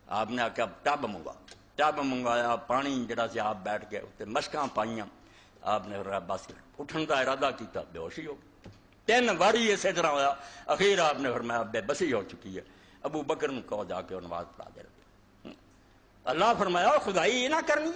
آپ نے آخیا ٹب منگوایا پانی جڑا سی آپ بیٹھ کے اتنے مشکاں پائیاں. آپ نے بس اٹھن کا ارادہ کیا بے ہوشی ہو گئی. 3 واری اسی طرح ہوا. اخیر آپ نے فرمایا بے بسی ہو چکی ہے. ابو بکر نے کہو جا کے وہ نماز پڑھا دے رہے. اللہ فرمایا خدائی یہ نہ کرنی.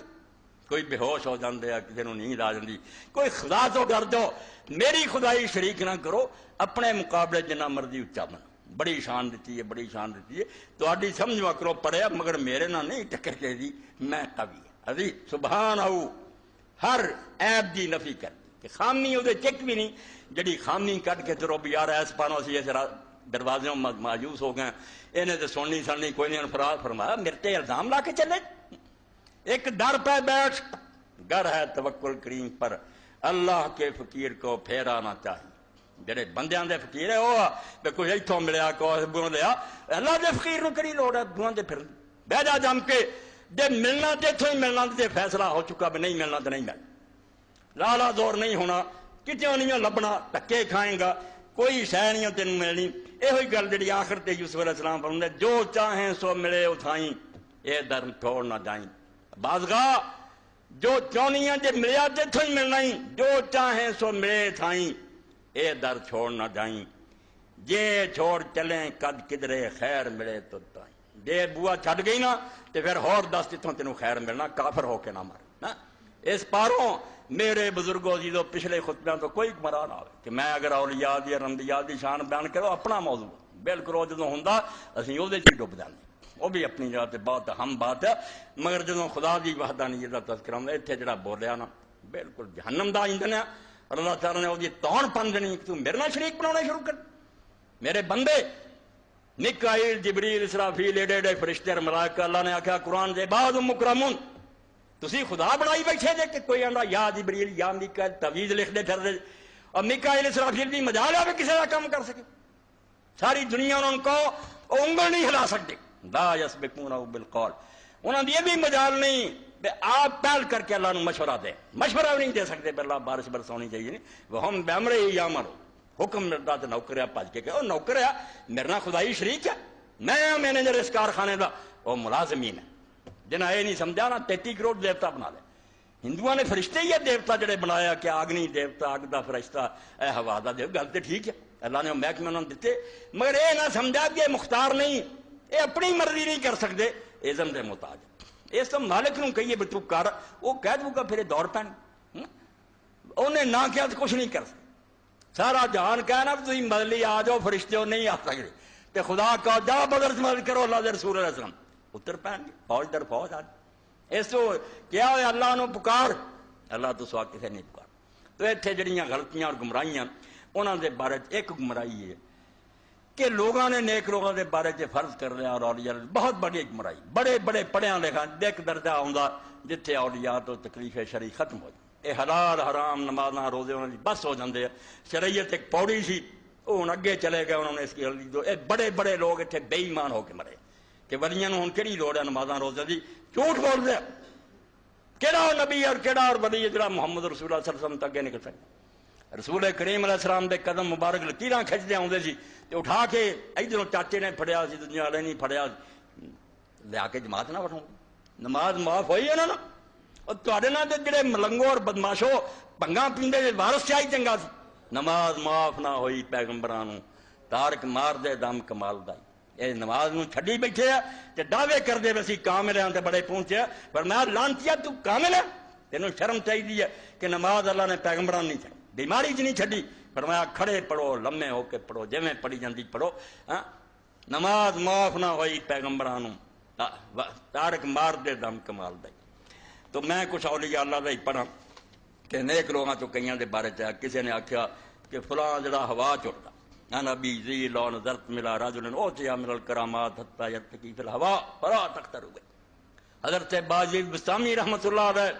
کوئی بے ہوش ہو جاندے کسی کو نیند آ جاتی. کوئی خدا تو ڈر جاؤ میری خدائی شریک نہ کرو. اپنے مقابلے جنہ مرضی اچا بنا. بڑی شان دیتی ہے بڑی شان دیتی ہے. تہاڈی سمجھوا کرو پڑھیا مگر میرے نہ نہیں ٹکر کے دی میں قوی ابھی سبحان او ہر عیب دی نفی کر کہ خامی وہ چک بھی نہیں. جڑی خامی کٹ کے چلو بھی یار ایس پانو سی اس دروازے مایوس ہو گئے انہیں تو سننی سننی کوئی نہیں. فراز فرمایا میرے تے الزام لا کے چلے. ایک ڈر پہ بیٹھ گر ہے توکل کریم پر اللہ کے فقیر کو پھیرانا چاہیے. جڑے بندیاں دے فقیر ہے وہ کوئی اتوں ملیا کوئی بوں لیا اللہ دے فقیر نو کری لوڑ ہے بوں دے پھر بہ جا جم کے جے ملنا تے اتوں ہی ملنا تے فیصلہ ہو چکا بھی نہیں ملنا تو نہیں ملنا. لالا دور نہیں ہونا کتوں نہیں لبنا ٹکے کھائیں گا کوئی شہ نہیں تین ملنی. یہ گل جی آخر تے یوسف علیہ السلام فرماتے جو چاہیں سو ملے اتھائیں یہ در چھوڑ نہ جائیں. بازگاہ جو چونی ہے جے ملیا تے اتوں ہی ملنا ہی. جو چاہیں سو ملے تھائیں اے در چھوڑ نہ جائیں. جے چھوڑ چلیں کد کدرے خیر ملے تو تائیں. جے بوا چھڈ گئی نا تے پھر ہور دس جتوں تینوں خیر ملنا کافر ہو کے نہ مر. اس پاروں میرے بزرگوں عزیزوں پچھلے خطبیاں تو کوئی گمراہ نہ ہو کہ میں اگر اولیاء دی اور انبیاء دی شان بیان کرو اپنا موضوع بالکل وہ جدوں ہوندا اسی وہ ڈب جانے. وہ بھی اپنی جگہ تے بہت اہم بات ہے مگر جدوں خدا دی وحدانیت دا تذکرہ ہوندا اتنے جڑا بولیا نا بالکل جہنم دا ایندھن ہے. اور اللہ تعالیٰ نے وہ توڑ پن دینی کہ تو میرے نال شریک بنانا شروع کر. میرے بندے میکائیل جبریل اسرافیل ایڈے ایڈے فرشتے اور ملائکہ اللہ نے آخیا قرآن دے بعد مکرمون تسی خدا بنائی بیٹھے جے کہ کوئی آندا یا جبریل یا میکائیل تعویذ لکھ دے پھر دے اور میکائیل اسرافیل بھی مجال ہے کسی کا کام کر سکے. ساری دنیا انہوں کو انگل نہیں ہلا سکتے. لا یسبقونہ بالقول انہوں نے یہ بھی مجال نہیں آپ پہل کر کے اللہ نے مشورہ دے. مشورہ بھی نہیں دے سکتے اللہ بارش برسانی چاہیے نہیں. وہ ہم بیمرے ہی یا مرو حکم ملتا تو نوکر بھج کے کہ نوکر ہے میرے نال خدائی شریک ہے میں مینیجر اس کارخانے کا وہ ملازمین ہے جنہیں یہ نہیں سمجھا نا 33 کروڑ دیوتا بنا لے. ہندوؤں نے فرشتے ہی ہے دیوتا جڑے بنایا کہ اگنی دیوتا اگ دا فرشتہ اے ہوا دا دیو گل تو ٹھیک ہے اللہ نے محکمے انہوں نے دیتے مگر یہ نہ سمجھا کہ یہ مختار نہیں یہ اپنی مرضی نہیں کر سکتے اذن دے محتاج. اس تو مالک نو کہیے بھی تو کر وہ کہہ دوں گا پھر دور پین انہیں نہ کیا تو کچھ نہیں کر سکتے. سارا جہان کہنا بھی تھی بدلی آ جاؤ فرشتے ہو نہیں آ سکتے تو خدا کا جا بدر مدد کرو اللہ دے رسول علیہ السلام اتر پین گے فوج در فوج آج. اس تو کیا ہوئے اللہ نو پکار اللہ تو سوا کسے نہیں پکار. تو اتنے جڑیاں غلطیاں اور گمراہیاں انہوں دے بارے ایک گمراہی ہے کہ لوگوں نے نیک لوگوں کے بارے فرض کر لیا اور اولیاء بہت بڑی گمراہی. بڑے بڑے پڑھیا لکھا ایک درجہ آتا جتنے اولیاء تو تکلیف شرعی ختم ہو جائے. یہ حلال حرام نمازاں روزے انہوں نے بس ہو جاتے ہیں. شریعت ایک پوڑی سی وہ ہوں اگے چلے گئے انہوں نے اس کی بڑے بڑے لوگ اتنے بے ایمان ہو کے مرے کہ ولیاں ہوں کہڑی لوڑ ہے نمازاں روزے کی. جھوٹ بول دیا کہڑا نبی اور کہڑا اور ولی جڑا محمد رسول اللہ صلی اللہ علیہ وسلم تک اگے نکل سکتا. رسول کریم علیہ السلام دے قدم مبارک لکیراں کھچدے آتے سی تے اٹھا کے ادھروں چاچے نے پھڑیا سی دنیا والے نہیں پھڑیا لیا کے جماعت نہ بٹھاؤ نماز معاف ہوئی ہے نا. اور تواڈے نال تے جڑے ملنگو اور بدماشو بھنگاں پیندے دے وارث چاہی چنگا سی. نماز معاف نہ ہوئی پیغمبراں نوں تارک مار دے دم کمال دا. یہ نماز نوں چھڈی بیٹھے آ تے دعوے کردے وسی کامل ہاں تے بڑے پہنچے پر میں لانتیا تو کامل ہے تینوں شرم چاہیے کہ نماز اللہ نے پیغمبراں نہیں چھڈی بیماری چ نہیں چھڈی. فرمایا کھڑے پڑھو لمے ہو کے پڑھو جویں پڑھی جاندی پڑھو. نماز معاف نہ ہوئی پیغمبراں نوں تارک مار دے دم کمال دا. تو میں کچھ اولیاء اللہ دا ہی پڑھا کہ نیک لوگاں تو کئیاں دے بارے چاہیا کسی نے آکھیا کہ فلاں جڑا ہوا چڑھتا انا ابی ذی لو نظرت ملا رجل اوتی من الکرامات حتی یرتقی فی الہوا فلا تقترب. حضرت باجی بستامی رحمۃ اللہ علیہ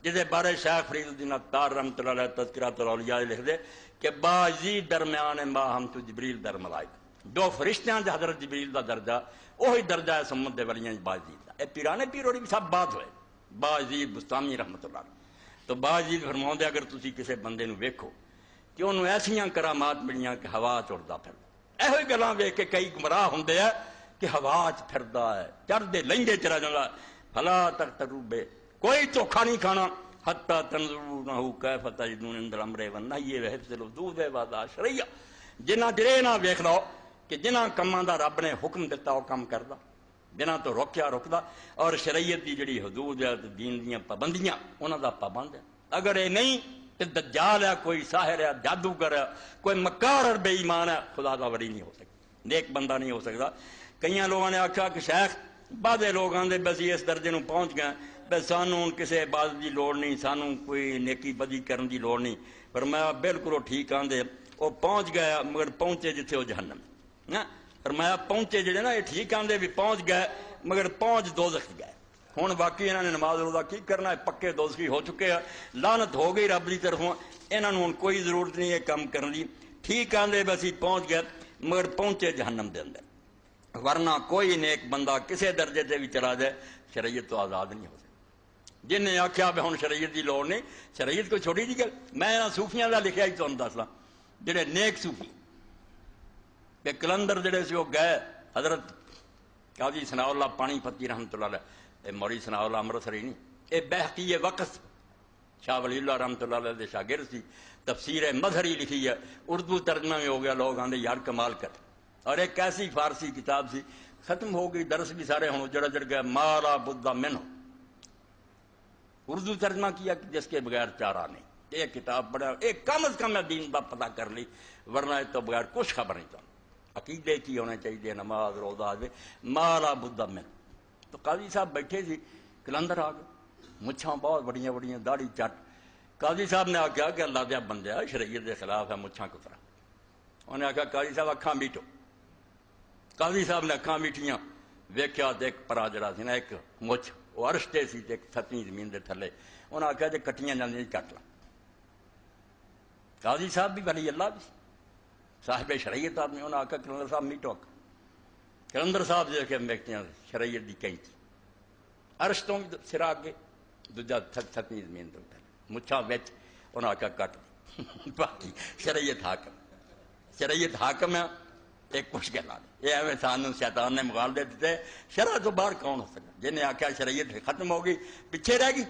جہدے بارے شیخ فرید الدین عطار رحمۃ اللہ علیہ تذکرۃ الاولیاء لکھ دے کہ باجی درمیان ما ہم تو جبریل در ملائکہ دو فرشتیاں دے حضرت جبریل دا درجہ وہی درجہ ہے سمت دے ولیاں باجی دا. اے پیرانے پیروڑی بھی سب بات ہوئے باجی بستامی رحمۃ اللہ علیہ. تو باجی فرماؤں دے اگر تسی کسے بندے نو ویکھو کہ انہوں ایسیاں کرامات ملیاں کہ ہوا چڑھدا پھر ایہو ہی گلاں ویکھ کے کئی گمراہ ہوندے ہیں کہ ہوا چ پھردا ہے چڑھدے لنگے چلا جاندا فلا تقترب کوئی چوکھا نہیں کھانا حتی تنظرونہ کیف تجدون عند الامر والنہی وحفظ الحدود واداء شرعیہ. جنہ چرے نہ ویکھ لو کہ جنہ کماں دا رب نے حکم دیتا وہ کم کردا جنہ تو روکیا رکدا اور شریعت دی جڑی حدود ہے دین دیاں پابندیاں انہاں دا پابند ہے. اگر یہ نہیں کہ دجال ہے کوئی ساحر ہے جادوگر ہے کوئی مکار اور بے ایمان ہے خدا دا ولی نہیں ہو سکتا نیک بندہ نہیں ہو سکتا. کئی لوگوں نے آکھا کہ شیخ بعض لوگ آندے بس اس درجے نو پہنچ گئے بس سانوں کسی عبادت دی لوڑ نہیں سانوں کوئی نیکی بدی کرن دی لوڑ نہیں. پر میں بالکل ٹھیک آندے وہ پہنچ گیا مگر پہنچے جتھے وہ جہنم. فرمایا پہنچے جڑے نا یہ ٹھیک آندے بھی پہنچ گئے مگر پہنچ دوزخ گئے. ہوں باقی انہوں نے نماز روزہ کی کرنا ہے پکے دوزخی ہو چکے ہیں لعنت ہو گئی رب کی طرفوں انہوں نے کوئی ضرورت نہیں ہے کام کرنے کی. ٹھیک آندے بس پہنچ گئے مگر پہنچے جہنم دے اندر. ورنہ کوئی نیک بندہ کسے درجے سے بھی چلا جائے شریعت تو آزاد نہیں ہو سکتا. جن نے آخیا بھی ہوں شریعت کی لوڑ نہیں شریعت کو چھوٹی جی گل. میں صوفیاں کا لکھا ہی تمہیں دسنا جڑے نیک صوفی کہ کلندر جڑے سے وہ گئے حضرت قاضی ثناء اللہ پانی پتی رحمۃ اللہ علیہ موری ثناء اللہ امرتسری نہیں یہ بہقی وقت شاہ ولی اللہ رحمۃ اللہ علیہ شاگرد سی. تفسیر مظہری لکھی ہے اردو ترجمہ میں ہو گیا لوگ آندے یار کمال کر. اور ایک ایسی فارسی کتاب سی ختم ہو گئی درس بھی سارے ہوں جڑا جڑ گیا مالا بدھا من اردو ترجمہ کیا جس کے بغیر چارہ نہیں. ایک کتاب پڑھا ایک کم از کم دین کا پتہ کر لی ورنہ تو بغیر کچھ خبر نہیں چاہتا. عقیدے کی ہونے چاہیے نماز روزہ دے مالا بدھا من. تو قاضی صاحب بیٹھے سی کلندر آ گئے مچھاں بہت بڑیاں بڑیاں داڑھی چٹ. قاضی صاحب نے آخیا کہ اللہ دیا بندہ شریعت کے خلاف ہے مچھاں کترا. انہوں نے آخیا قاضی صاحب اکھاں میٹو. قاضی صاحب نے اکھاں میٹھیاں ویکھیا تو ایک پرا جڑا سی نا ایک مچھ وہ ارشتے سی ایک ستویں زمین دے تھلے. انہیں آخیا جی کٹیاں جاندیاں کٹ لا. قاضی صاحب بھی ولی اللہ بھی صاحب شریعت آدمی. انہیں آخیا کلندر صاحب میٹو. کلندر صاحب جو کہ ویکھتے ہیں شریعت دی کہیں تھی عرش تو بھی سرا اگے دوجا ستویں زمین دے تھلے مچھاں وچ. انہیں آخیا کٹ باقی شریعت حاکم ہے ایک کچھ گلا یہ ایویں سانوں شیطان نے مغالطے دیتے شرع تو باہر کون ہو سکتا. جن نے آخیا شریعت ختم ہو گئی پیچھے رہ گئی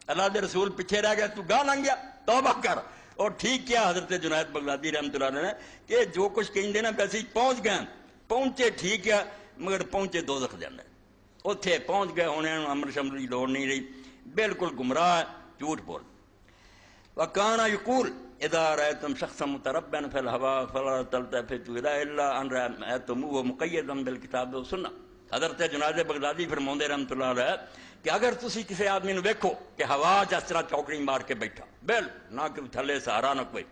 اللہ دے رسول پیچھے رہ گیا تو گاہ لنگ گیا توبہ کر. اور ٹھیک کیا حضرت جنید بغدادی رحمۃ اللہ علیہ نے کہ جو کچھ کہیں نا ویسے پہنچ گئے پہنچے ٹھیک ہے مگر پہنچے دوزخ دے اندر. اتنے پہنچ گئے ہونے امر شمر کی لوڑ نہیں رہی بالکل گمراہ جھوٹ بول. وکانا یقول اذا رأيتم شخصا متربعا في الهواء فلا تلتفتوا اليه الا ان رأيتموه مقيدا بالكتاب والسنه. حضرت جنید بغدادی فرماندے رحمۃ اللہ علیہ کہ اگر تسی کسی آدمی نو ویکھو کہ ہوا جس طرح چوکڑی مار کے بیٹھا بل نہ کہ تھلے سہارا نہ کوئی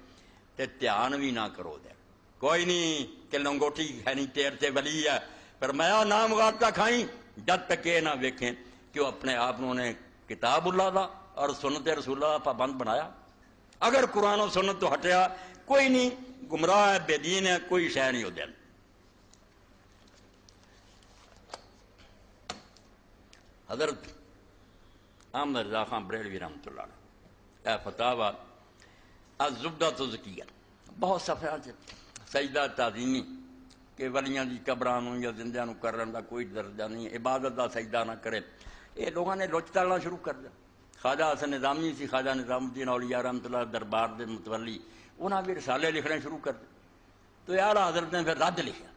تے دھیان بھی نہ کرو دے کوئی نہیں کہ لنگوٹی ہے نہیں تیر تے ولی ہے. فرمایا نہ مغالطہ کھائیں جب تک یہ نہ ویکھیں کہ وہ اپنے آپ نے کتاب اللہ دا اور سنت رسول اللہ دا پابند بنایا. اگر قرآن و سنت تو ہٹیا کوئی نہیں گمراہ ہے بے دین ہے کوئی شے نہیں ہو دین. حضرت احمد رضا خان بریلوی رحمۃ اللہ علیہ فتاوی الزبدہ الزکیہ بہت صفحہ سجدہ تعظیمی کہ ولیاں دی قبراں نوں یا زندیاں نوں کرن دا کوئی درجہ نہیں عبادت دا سجدہ نہ کرے. یہ لوگوں نے لچ تلنا شروع کر دیا. خواجہ حسن نظامی سی خواجہ نظام الدین اولیاء رحمۃ اللہ دربار دے متولی انہاں بھی رسالے لکھنے شروع کر دیے. تو یار حضرت نے پھر رد لکھا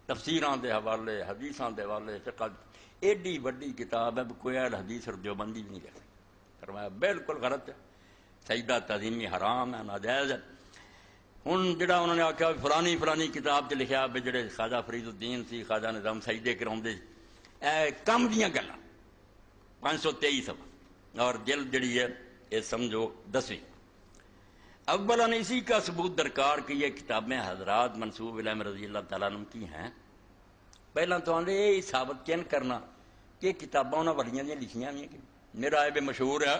تفسیراں دے حوالے حدیثاں دے حوالے فقہ ایڈی وڈی کتاب ہے کوئی اہل حدیث اور دیوبندی بھی نہیں لکھ سکتا. فرمایا بالکل غلط ہے سجدہ تعظیمی حرام ہے ناجائز ہے. ہوں جڑا انہوں نے آخیا فلانی کتاب سے لکھا بھی جڑے خواجہ فرید الدین سی خواجہ نظام سجدے کراؤندے کم دیاں گلاں 523 صفحہ اور جلد جڑی ہے یہ سمجھو 10ویں. اولاً اسی کا ثبوت درکار کہ یہ کتابیں حضرات منصوب علیہ رضی اللہ تعالیٰ عنہ کی ہیں. پہلا تو آدھے یہ ثابت کین کرنا کہ کتاباں انہوں ولیاں دیا لکھیاں ہوئی ہیں. میرا عیب مشہور ہے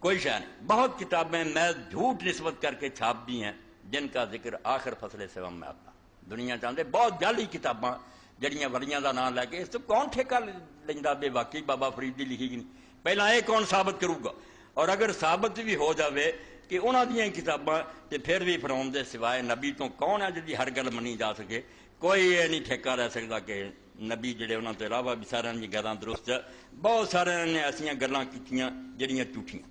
کوئی شے نہیں. بہت کتابیں میں جھوٹ نسبت کر کے چھاپ دی ہیں جن کا ذکر آخر فصل سوم میں آتا. دنیا چاہتے بہت جعلی کتاباں جڑیاں ولیاں دا نام لے کے اس تو کون ٹھیکہ لینا بے واقعی بابا فرید دی لکھی گئی. پہلا یہ کون ثابت کروں گا؟ اور اگر ثابت بھی ہو جاوے کہ انہوں دیا کتاباں تے پھر بھی فرعون دے سوائے نبی تو کون ہے جی ہر گل منی جا سکے؟ کوئی یہ نہیں ٹھیکہ رہ سکتا کہ نبی جڑے انہوں تو علاوہ بھی سارے دی گلاں درست ہے. بہت سارے نے ایسا گلاں کیتیاں جڑیاں جھوٹیاں.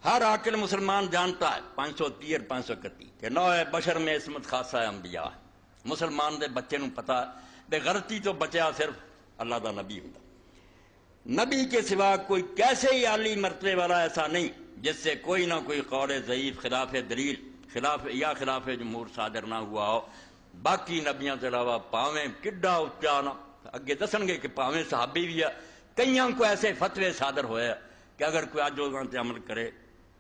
ہر عاقل مسلمان جانتا ہے 530 اور 531 کہ نوع بشر میں عصمت خاصہ انبیاء ہے. مسلمان دے بچے نوں پتا بے غلطی تو بچیا صرف اللہ دا نبی ہوتا. نبی کے سوا کوئی کیسے ہی عالی مرتبے والا ایسا نہیں جس سے کوئی نہ کوئی قول ضعیف خلاف دلیل خلاف جمہور صادر نہ ہوا ہو. باقی نبیاں کے علاوہ پاویں کڈا اچا نہ اگے دسن گے کہ پاویں صحابی بھی ہے کئیاں کو ایسے فتوے صادر ہوئے کہ اگر کوئی اج انہاں تے عمل کرے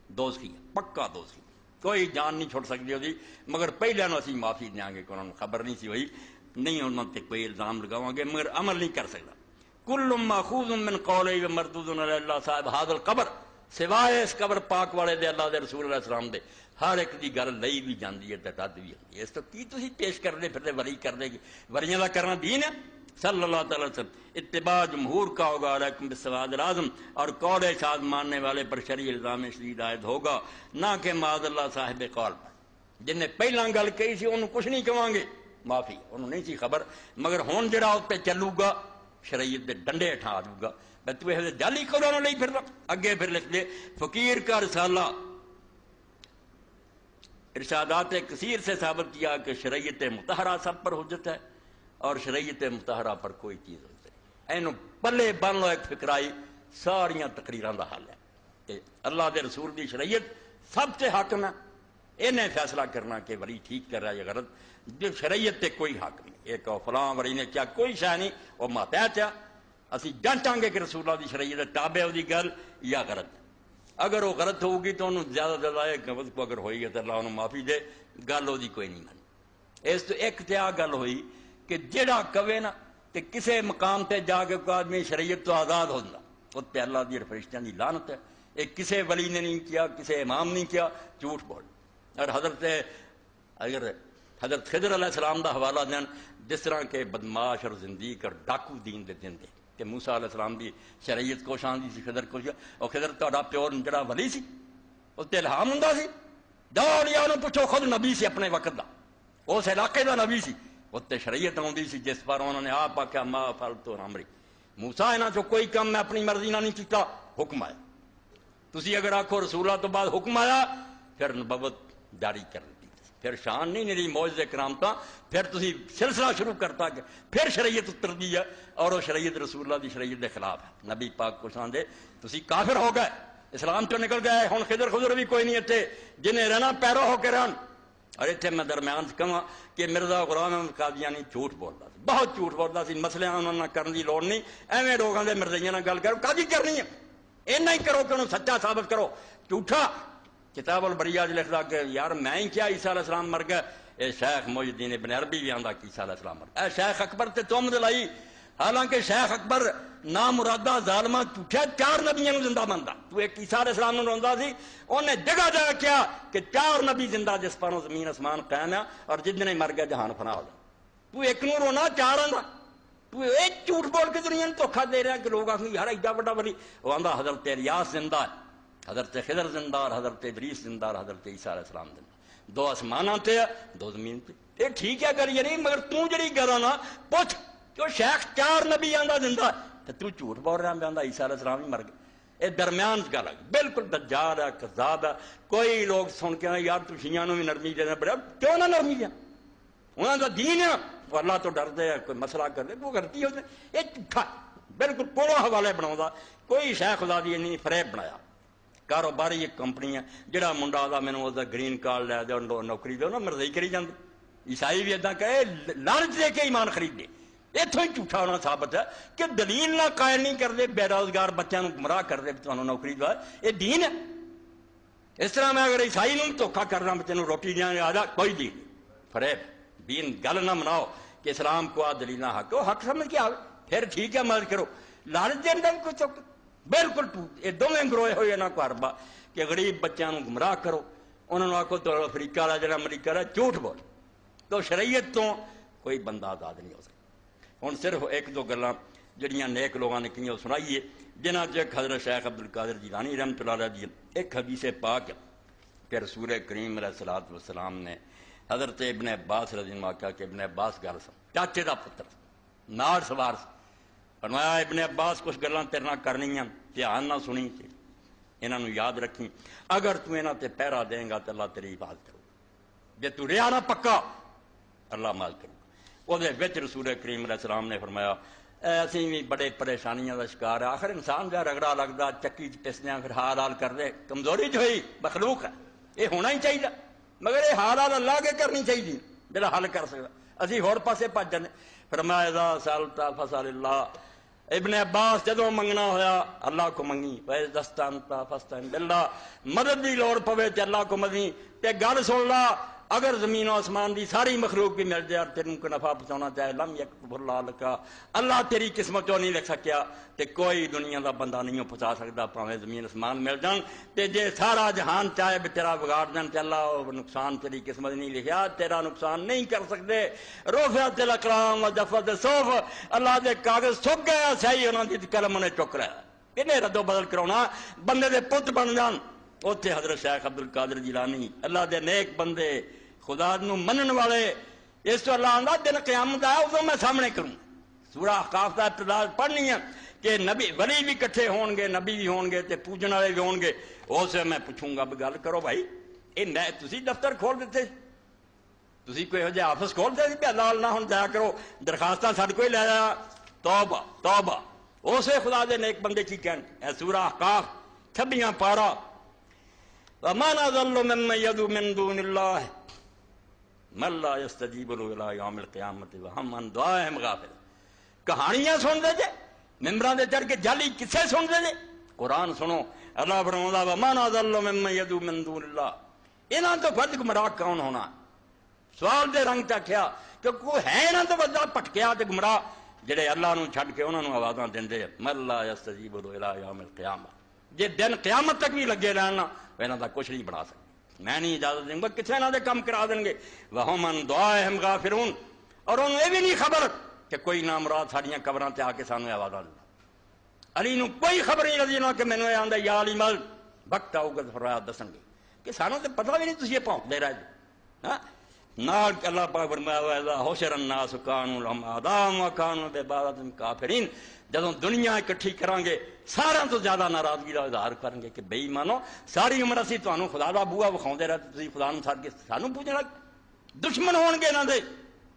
دوزخی ہے، پکا دوزخی، کوئی جان نہیں چھوڑ سکتی ہوتی. مگر پہلے نو اسی معافی دیاں گے کہ انہوں نے خبر نہیں سی ہوئی، نہیں انہوں تے کوئی الزام لگاواں گے مگر عمل نہیں کر سکتا. کل ماخوذ من قولی و مردود علی اللہ صاحب حاضر القبر، سوائے اس قبر پاک والے دے اللہ دے رسول علیہ السلام دے ہر ایک دی گل لئی بھی جاندی ہے تے رد بھی ہوندی ہے. اس تو کی تسی پیش کر دے پھر ولی کر دے گی؟ ولیاں دا کرنا دین ہے. صلی اللہ تعالی وسلم اتباع جمہور کا ہوگا علیکم بالسواد العظم، اور قول شاد ماننے والے پر شرعی الزام شدید عائد ہوگا، نہ کہ معاذ اللہ صاحب قول پر. جن نے پہلا گل کہی سی انہوں کچھ نہیں کہاں گے، معافی انہوں نہیں سی خبر. مگر ہون جڑا اس پہ چلو گا شریعت دے ڈنڈے اٹھا دوں گا. تو یہ جعلی قولوں نہیں پھر اگے پھر لکھ دے فقیر کا رسالہ ارشادات کثیر سے ثابت کیا کہ شریعت مطہرہ سب پر حجت ہے اور شریعت مطہرہ پر کوئی چیز حجت نہیں. اینو پلے بن لو ایک فکرائی ساریاں تقریراں دا حل ہے کہ اللہ دے رسول دی شریعت سب سے حاکم ہے. انہیں فیصلہ کرنا کہ ولی ٹھیک کر رہا ہے یا غلط. جو شریعت تے کوئی حق نہیں. ایک فلاں ولی نے کیا کوئی شے نہیں وہ ماتحت ہے. اسی جانچاں گے کہ رسول اللہ دی شریعت تابع ہے دی گل یا غلط. اگر وہ غلط ہوگی تو انہوں زیادہ غلط کو اگر ہوئی ہے تو اللہ انہوں معافی دے. گل وہ کوئی نہیں مانی. اس تو ایک تیا گل ہوئی کہ جڑا کہے نا کہ کسے مقام تے جا کے کوئی آدمی شریعت تو آزاد ہو جاتا اس پہ اللہ دی فرشتیاں دی لعنت ہے. ایک کسے ولی نے نہیں کیا، کسے امام نہیں کیا، جھوٹ بول. اور حضرت خضر علیہ السلام دا حوالہ دین جس طرح کے بدماش اور زندیق اور ڈاکو دین دے دین دے کہ موسیٰ علیہ السلام دی شریعت کو شان دی سی خضر کو. اور خضر تہاڈا پیو جڑا ولی سی اس تے الہام ہوندا سی. جاؤ لیا انہوں پوچھو خود نبی سی اپنے وقت دا، اس علاقے دا نبی سی. اس تے شریعت آوندی سی جس پر انہوں نے آپ آکھیا ما فعلت امری. موسیٰ انہاں چوں کوئی کام میں اپنی مرضی نہ نہیں کیتا، حکم آیا. تسی اگر آکھو رسول اللہ تو بعد حکم آیا پھر نبوت جاری کر دی. پھر شان نہیں میری معجزے کرامتا، پھر تسی سلسلہ شروع کرتا کہ پھر شریعت اتر دی ہے اور وہ شریعت رسول اللہ دی شریعت دے خلاف ہے. نبی پاک کو شان دے تسی کافر ہو گئے، اسلام چوں نکل گئے. ہن خضر بھی کوئی نہیں اتنے جنہیں رہنا پیرو ہو کے رہن. اور اتنے میں درمیان سے کہاں کہ مرزا غلام احمد قادیانی جھوٹ بولتا سی، بہت جھوٹ بولتا سی. مسئلے انہوں نے کرنے کی لوڑ نہیں، ایویں لوگوں کے مرزائیاں نہ گل کرو قاضی کرنی ہے. اینا ہی کرو کہ انہوں سچا ثابت کرو. جھوٹا کتاب البریہ لکھتا کہ یار میں ہی کیا عیسیٰ علیہ السلام مر گیا. اے شیخ محی الدین ابن عربی بھی آندا کہ عیسیٰ علیہ السلام مر گیا. اے شیخ اکبر تے تم دلائی، حالانکہ شیخ اکبر نامرادہ ظالمہ جھوٹا 4 نبیوں زندہ بنتا. تو ایک عیسیٰ علیہ السلام نے روندا سی، انہیں جگہ جگہ کیا کہ 4 نبی زندہ جس پر زمین آسمان قائم ہے اور جتنے مر گیا جہان فنا ہو جائے. تو ایک نو رونا 4 آندا. تو ایک جھوٹ بول کے دنیا نے دھوکھا دے رہا کہ لوگ آخر یار ایڈا بڑا ولی. وہ آندا حضرت الیاس زندہ ہے، حضرت خضر زندہ اور حضرت ادریس زندہ اور حضرت عیسیٰ علیہ السلام زندہ. 2 آسماناں تے 2 زمین تے. یہ ٹھیک ہے گل یہ نہیں، مگر تو جڑی گل نا پوچھ جو شیخ 4 نبی آندا زندہ ہے تو جھوٹ بول رہا ہے آندا عیسیٰ علیہ السلام ہی مر گئے. یہ درمیان گل ہے، بالکل دجال ہے، کذاب ہے. کوئی لوگ سن کے یار تو شیعہ نو بھی نرمی دینا پڑا. کیوں نہ نرمی دیا؟ انہوں کا دین ہے، وہ اللہ تو ڈرتے ہیں کوئی مسئلہ کر دے وہ غلطی ہو جائے. یہ جھوٹا بالکل کوڑا حوالے بنا. کوئی شیخ خدا دی نہیں فریب بنایا. کاروباری ایک کمپنی ہے جہاں منڈا آتا مینو گرین کارڈ لے دے نوکری دو نا مرضی کری جاندے. عیسائی بھی ادا کہ لالچ دے کے ایمان خرید دے. اتوں ہی جھوٹا ہونا ثابت ہے کہ دلیل نہ قائل نہیں کرتے، بے روزگار بچوں کو گمراہ کر دے تمہیں نوکری دو. یہ دین ہے. اس طرح میں اگر عیسائی نوں دھوکھا کرنا تینوں روٹی دیاں آ جا کوئی دین فریب دین گل نہ مناؤ کہ اسلام کو آ دلیل حق وہ حق سمجھ کے آئے پھر ٹھیک ہے مدد کرو لالچ دین کا کوئی چک بالکل یہ دونوں گروہ ہوئے یہاں کو اربا کہ غریب بچوں کو گمراہ کرو انہوں نے آخو تو افریقہ والا جڑا امریکہ والا جھوٹ بول تو شریعت تو کوئی بندہ آزاد نہیں ہو سکتا ہوں صرف ایک دو گلاں جڑیاں نیک لوگوں نے کیوں سنائیے جنہ ایک حضرت شیخ عبد القادر جیلانی رحمۃ اللہ علیہ دی ایک حدیث پاک کہ رسول کریم علیہ الصلوۃ والسلام نے حضرت ابن عباس رضی اللہ عنہ کہ ابن عباس گل سن چاچے دا پتر ناڑ سوار فرمایا ابن عباس کچھ گلاں تیرے نال کرنیاں دھیان نہ سنی انہاں نوں یاد رکھی اگر تو انہاں تے پہرا دیں گا تو اللہ تیری حفاظت کرو جے تو رہا نہ پکا اللہ مال کرو وہ رسول کریم علیہ السلام نے فرمایا اسی بھی بڑے پریشانیاں کا شکار ہے آخر انسان جا رگڑا لگتا چکی پسدے پھر حال حال کرتے کمزوری جو ہوئی مخلوق ہے یہ ہونا ہی چاہیے مگر یہ حال حال اللہ کے کرنی چاہیے جڑا حل کر سکتا اسی ہور پاسے بھج جانے فرمایا اذا سألت فاسأل اللہ ابن عباس جدوں منگنا ہویا اللہ کو منگی وَإِذَا اسْتَعَنْتَ فَاسْتَعِنْ بِاللَّهِ مدد دی لوڑ پوے تے اللہ کو منگی تے گل سن لا اگر زمین و آسمان دی ساری مخلوق بھی مل جائے اور تیرے کو نفع پہنچانا چاہے لم یکتب اللہ لکا اللہ تیری قسمت چوں نہیں لکھ سکیا تے کوئی دنیا دا بندہ نہیں پہنچا سکتا پاویں زمین آسمان مل جان تے جے سارا جہان چاہے بھی تیرا بگاڑ دین تے اللہ نقصان تیری قسمت نہیں لکھیا تیرا نقصان نہیں کر سکتے رفعت الاقلام وجفت الصحف اللہ دے کاغذ سک گئے صحیح انہاں دی قلم نے چک رہا انہیں ردو بدل کراؤنا بندے دے پت بن جان اوتھے حضرت شیخ عبد القادر جیلانی اللہ دے نیک بندے خدا نو منن والے اس تو اللہ آندا دن قیامت آیا ادو میں سامنے کروں سورہ احقاف دا ابتدا پڑھنی ہے کہ نبی ولی بھی کٹھے ہون گے نبی بھی ہون گے تے پوجن والے بھی ہون گے اسے میں پوچھوں گا بھی گل کرو بھائی اے میں تسی دفتر کھول دیتے تسی کوئی ہو جائے آفس کھول دے بھی اللہ نہ ہن جایا کرو درخواستاں ساڈے کوئی لے جایا توبہ توبہ اسے خدا دے نیک بندے کی کہن اے سورہ احقاف 26 پارا وَمَنْ أَضَلُّ مِمَّن يَدْعُو مِن دُونِ اللَّهِ مَن لَا يَسْتَجِيبُ لَهُ إِلَىٰ يَوْمِ الْقِيَامَةِ وَهُمْ عَنْ دُعَائِهِمْ غَافِلُونَ کہانیاں سن دے جے ممبراں دے چڑھ کے جعلی قصے سن دے جے قرآن سنو اللہ فرماؤندا وَمَنْ أَضَلُّ مِمَّن يَدْعُو مِن دُونِ اللَّهِ انہاں تو فرد گمراہ کون ہونا سوال دے رنگ چکھیا کہ کوئی ہے انہاں تو بڑا پٹکیا تے گمراہ جڑے اللہ نو چھڈ کے انہاں نو آوازاں دیندے مَن لَا يَسْتَجِيبُ لَهُ إِلَىٰ يَوْمِ الْقِيَامَةِ جے دن قیامت تک بھی لگے رہنا انہاں دا کچھ نہیں بنا سکتے میں نہیں اجازت دوں گا کسے انہاں دے کم کرا دیں گے وَهُمْ عَنْ دُعَائِهِمْ غَافِلُونَ اور انہوں یہ بھی نہیں خبر کہ کوئی نامراد ساڑیاں قبراں تے آ کے سانو آوازاں دیندا علی نو کوئی خبر نہیں رضی اللہ کہ مینوں یہ آندا یا علی مل وقت آؤ گا فرمایا دسن گے کہ سانو تے پتہ بھی نہیں تسی یہ پاؤ دے رہے ہاں نال اللہ پاک فرمایا وَإِذَا حُشِرَ النَّاسُ كَانُوا لَهُمْ أَعْدَاءً وَكَانُوا بِعِبَادَتِهِمْ كَافِرِينَ جدوں دنیا اکٹھی کریں گے سارا تو زیادہ ناراضگی کا اظہار کریں گے کہ بے ایمانو ساری عمر اسی تمہیں خدا دا بوا وکھاؤندے رہے تسی خدا نوں چھڈ کے سانوں پوجن لگ دشمن ہون گے انہاں دے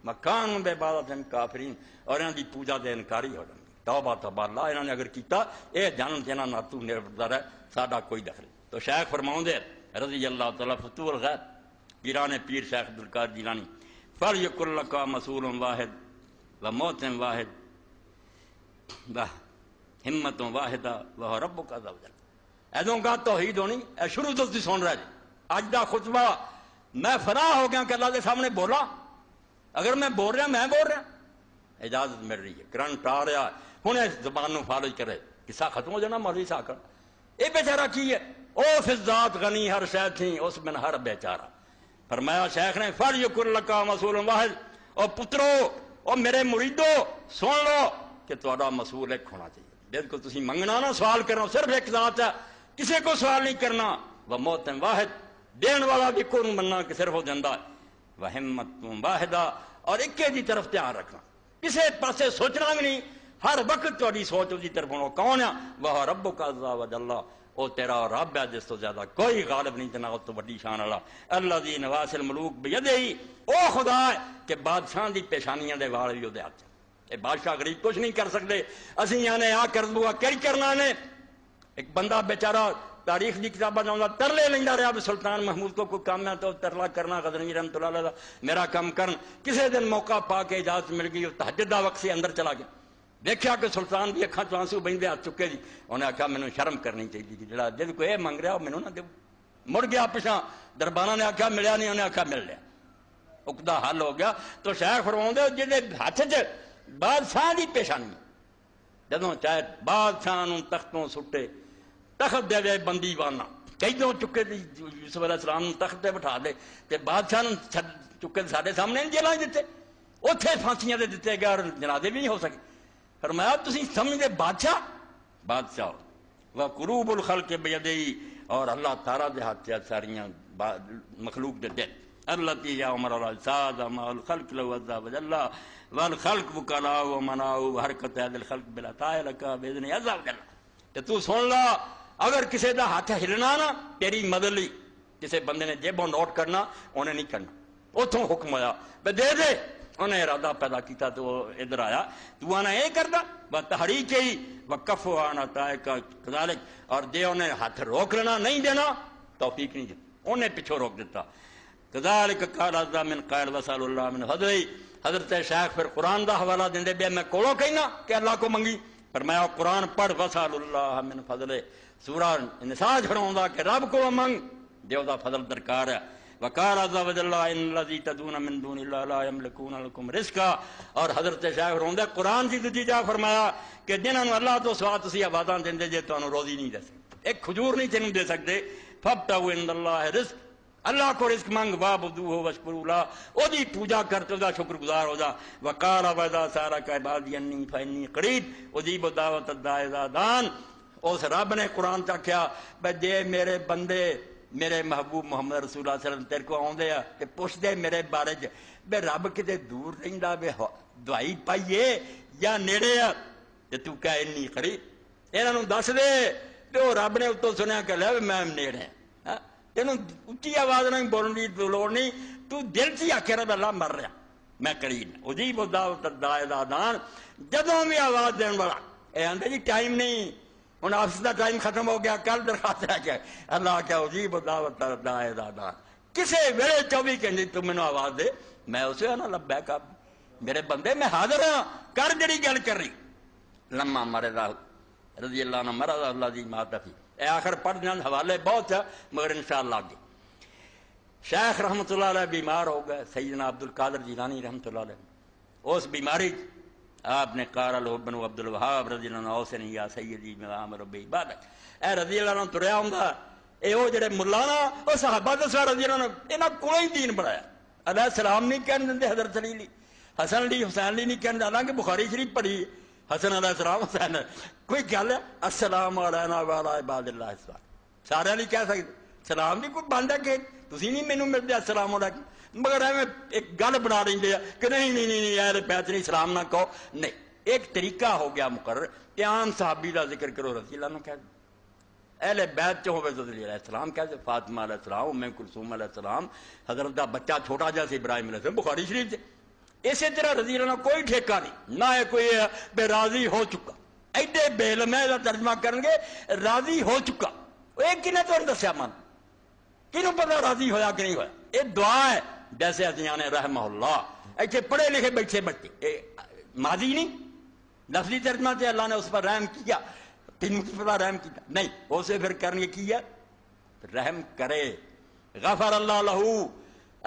مکان بے عبادتہم کافرین اور انہاں دی پوجا دے انکاری ہو جاندے توبہ توبہ اللہ انہاں نے اگر کیتا اے جانن تے انہاں نال تو نربردار ہے ساڈا کوئی دخل تو شیخ فرماوندے رضی اللہ تعالی فتوح الغیب پیران پیر شیخ عبد القادر جیلانی فلیکن لک مسئول واحد و موت واحد ہمت واحدہ وہ ربک عز وجل ایدوں کا توحید ہونی اے شروع تو تھی سن رہے جی اج دا خطبہ میں فنا ہو گیا کہ اللہ کے سامنے بولا اگر میں بول رہا اجازت مل رہی ہے کرنٹ آ رہا ہے ہوں اس زبان نو فالج کرے قصہ ختم ہو جانا مولوی صاحب کر یہ بیچارہ کی ہے او فضات غنی ہر شے تھی اس بن ہر بیچارہ فرمایا شیخ نے فلیکن لک مسئول واحد او پترو او میرے مریدو سن لو کہ تہاڈا مسئول ایک ہونا چاہیے جس کو تسی منگنا نہ سوال کرنا صرف ایک ذات ہے کسی کو سوال نہیں کرنا وہ موت واحد دین والا بھی کو مننا کہ صرف ہو جاندہ ہے وہ ہمت واحدہ اور ایکے دی طرف دھیان رکھنا کسی پاسے سوچنا بھی نہیں ہر وقت تہاڈی سوچ اس دی طرف ہونا کون ہے وہ ربک عز وجل او تیرا رب ہے جس تو زیادہ کوئی غالب نہیں تے نہ اس تو بڑی شان والا الذی نواس الملوک بیدہی او خدا ہے کہ بادشاہ دی پیشانیاں دے وال بھی اودے ہاتھ اے بادشاہ غریب کچھ نہیں کر سکتے اسی یعنی آ کر دوا کئی کرنا نے ایک بندہ بیچارہ تاریخ دی کتاباں جاؤں ترلے لیندا رہا بھی سلطان محمود کو کوئی کام ہے تو ترلا کرنا غزنوی رحمۃ اللہ علیہ میرا کام کرن کسی دن موقع پا کے اجازت مل گئی تہجد دا وقت سے اندر چلا گیا دیکھا کہ سلطان دی اکھاں چوں آنسو بہندے ہاتھ چکے جی انہیں آخیا مینوں شرم کرنی چاہیے جی جڑا جس کو یہ منگ رہا وہ مینوں نہ دیو مڑ گیا پچھا، دربانہ نے آخیا ملیا نہیں، انہیں آخیا مل لیا، اکدا حل ہو گیا۔ تو شیخ فرماؤندے جہے ہاتھ چ بادشاہ دی پیشانی، جدوں چاہے بادشاہ نوں تختوں سٹے، تخت دے بندی وانا قیدوں چکے یوسف علیہ السلام نوں تخت تے بٹھا دے، تے بادشاہ نوں چکے سارے سامنے نہیں جیلاں دیتے، اوتھے پھانسیاں دے دتے گئے اور جنازے بھی نہیں ہو سکے۔ فرمایا تسی سمجھدے بادشاہ وہ قروب الخلق بیدی، اور اللہ تعالیٰ دے ہاتھ ساریاں مخلوق دے دل، التی یا عمر الساد ما الخلق لو عز وجل والخلق وکلاء ومناء حرکت ہے الخلق بلا تعلق باذن عز وجل۔ تے تو سن لا، اگر کسی دا ہاتھ ہلنا نا تیری مدد لی، کسی بندے نے جیبوں نوٹ کرنا انہیں نہیں کرنا، اتوں حکم آیا بے دے دے، انہیں ارادہ پیدا کیتا تو ادھر آیا، تو آنا یہ کرنا وہ تحریک ہی وقف آنا تائکا کذالک، اور دے انہیں ہاتھ روک لینا نہیں دینا توفیق نہیں دیتا، انہیں پیچھو روک دیتا۔ کذالک قال عز من قائل وسأل اللہ من فضلہ۔ حضرت شیخ پھر قرآن دا حوالہ دیندے بے میں کولوں کہنا کہ اللہ کو منگی، فرمایا قرآن پڑھ وسأل اللہ من فضلہ، سورہ نساء فرماؤندا کہ رب کو منگ، دیو دا فضل درکار ہے۔ وقال عز وجل ان الذی تدعون من دون اللہ لا یملکون لکم رزقا، اور حضرت شیخ فرماؤندے قرآن دی دوجی جا فرمایا کہ جنہاں نوں اللہ تو سوا تسی آوازاں دیندے جے تانوں روزی نہیں دے سکتے، ایک کھجور نہیں تینوں دے سکتے، فابتغوا عند اللہ رزق، اللہ کو رزق مانگ، وعبدوہ واشکروا لہ، او دی پوجا کر تو دا شکر گزار ہو جا۔ وقال وذا سارک عبادی انی فانی قریب اجیب دعوت الداعی اذا دعان۔ اس رب نے قرآن چ آخیا بے جے میرے بندے میرے محبوب محمد رسول اللہ صلی اللہ علیہ وسلم تیرے کو آؤندے آ تے پوچھدے میرے بارے چ بے رب کتے دور رہندا بے دوائی پائیے یا نیڑے آ، تے تو کہے انی قریب، انہاں نوں دس دے تے او رب نے اتوں سنیا کہ لے میں نیڑے ہاں، تینوں اچھی آواز نہیں بولن دی لوڑ نہیں، تو دل چ آکھے رب اللہ مر رہا میں قریب، اجیب دعوت الداعی اذا دعان، جدوں بھی آواز دین والا اے آندے جی ٹائم نہیں، ہن آفس کا ٹائم ختم ہو گیا، کل درخواست رہ گیا، اللہ کیا اجیب دعوت الداعی اذا دعان، کسے ویلے 24 گھنٹے تو مینوں آواز دے میں اسے آنا لبیک آپ میرے بندے میں حاضر ہاں، کر جڑی گل کر رہی۔ لما مرض رضی اللہ عنہ مرض اللہ دی مات فی، اے آخر پڑھ جان حوالے بہت ہے مگر انشاءاللہ آگے۔ شیخ رحمۃ اللہ علیہ بیمار ہو گئے، سیدنا عبد القادر جیلانی رحمۃ اللہ علیہ، اس بیماری آپ نے قال له بن عبد الوهاب رضی اللہ عنہ اوصنی یا سیدی میں امر بعبادت، اے رضی اللہ عنہ تریا ہوندا اے او جڑے مولانا او صحابہ دے رضی اللہ عنہ انہاں کوئی دین بنایا، علیہ السلام نہیں کہن دندے حضرت علی لی، حسن علی حسین علی نہیں کہن، حالانکہ بخاری شریف پڑھی حسن علیہ السلام حسین کوئی گل ہے السلام علینا وعلی عباد اللہ الصالحین، سارے نہیں کہہ سکتے سلام بھی کوئی بند ہے کہ تسی نہیں مینوں ملتے السلام علیکم، مگر ایویں ایک گل بنا رہے ہیں کہ نہیں نہیں نہیں اہل بیت نہیں سلام نہ کہو، نہیں ایک طریقہ ہو گیا مقرر کہ عام صحابی کا ذکر کرو رضی اللہ عنہ کہہ دو، اہل بیت چ ہوے تو علیہ السلام کہہ دو، فاطمہ علیہ السلام، ام کلثوم علیہ السلام، حضرت دا بچہ چھوٹا جا سی ابراہیم علیہ السلام بخاری شریف سے، اسی طرح رضی اللہ عنہ کوئی ٹھیکہ نہیں، نہ کوئی بے راضی ہو چکا، ایڈے بے لمحے کا ترجمہ کرن گے راضی ہو چکا، ایک کنے تو دسیا من کنوں پتہ راضی ہویا کہ نہیں ہویا، یہ دعا ہے جیسے اتیاں نے رحمہ اللہ ایتھے پڑھے لکھے بیٹھے بچے ماضی نہیں لفظی ترجمہ سے اللہ نے اس پر رحم کیا، تینوں کی پتہ رحم کیا نہیں، اسے پھر کرنے کیا رحم کرے، غفر اللہ لہو،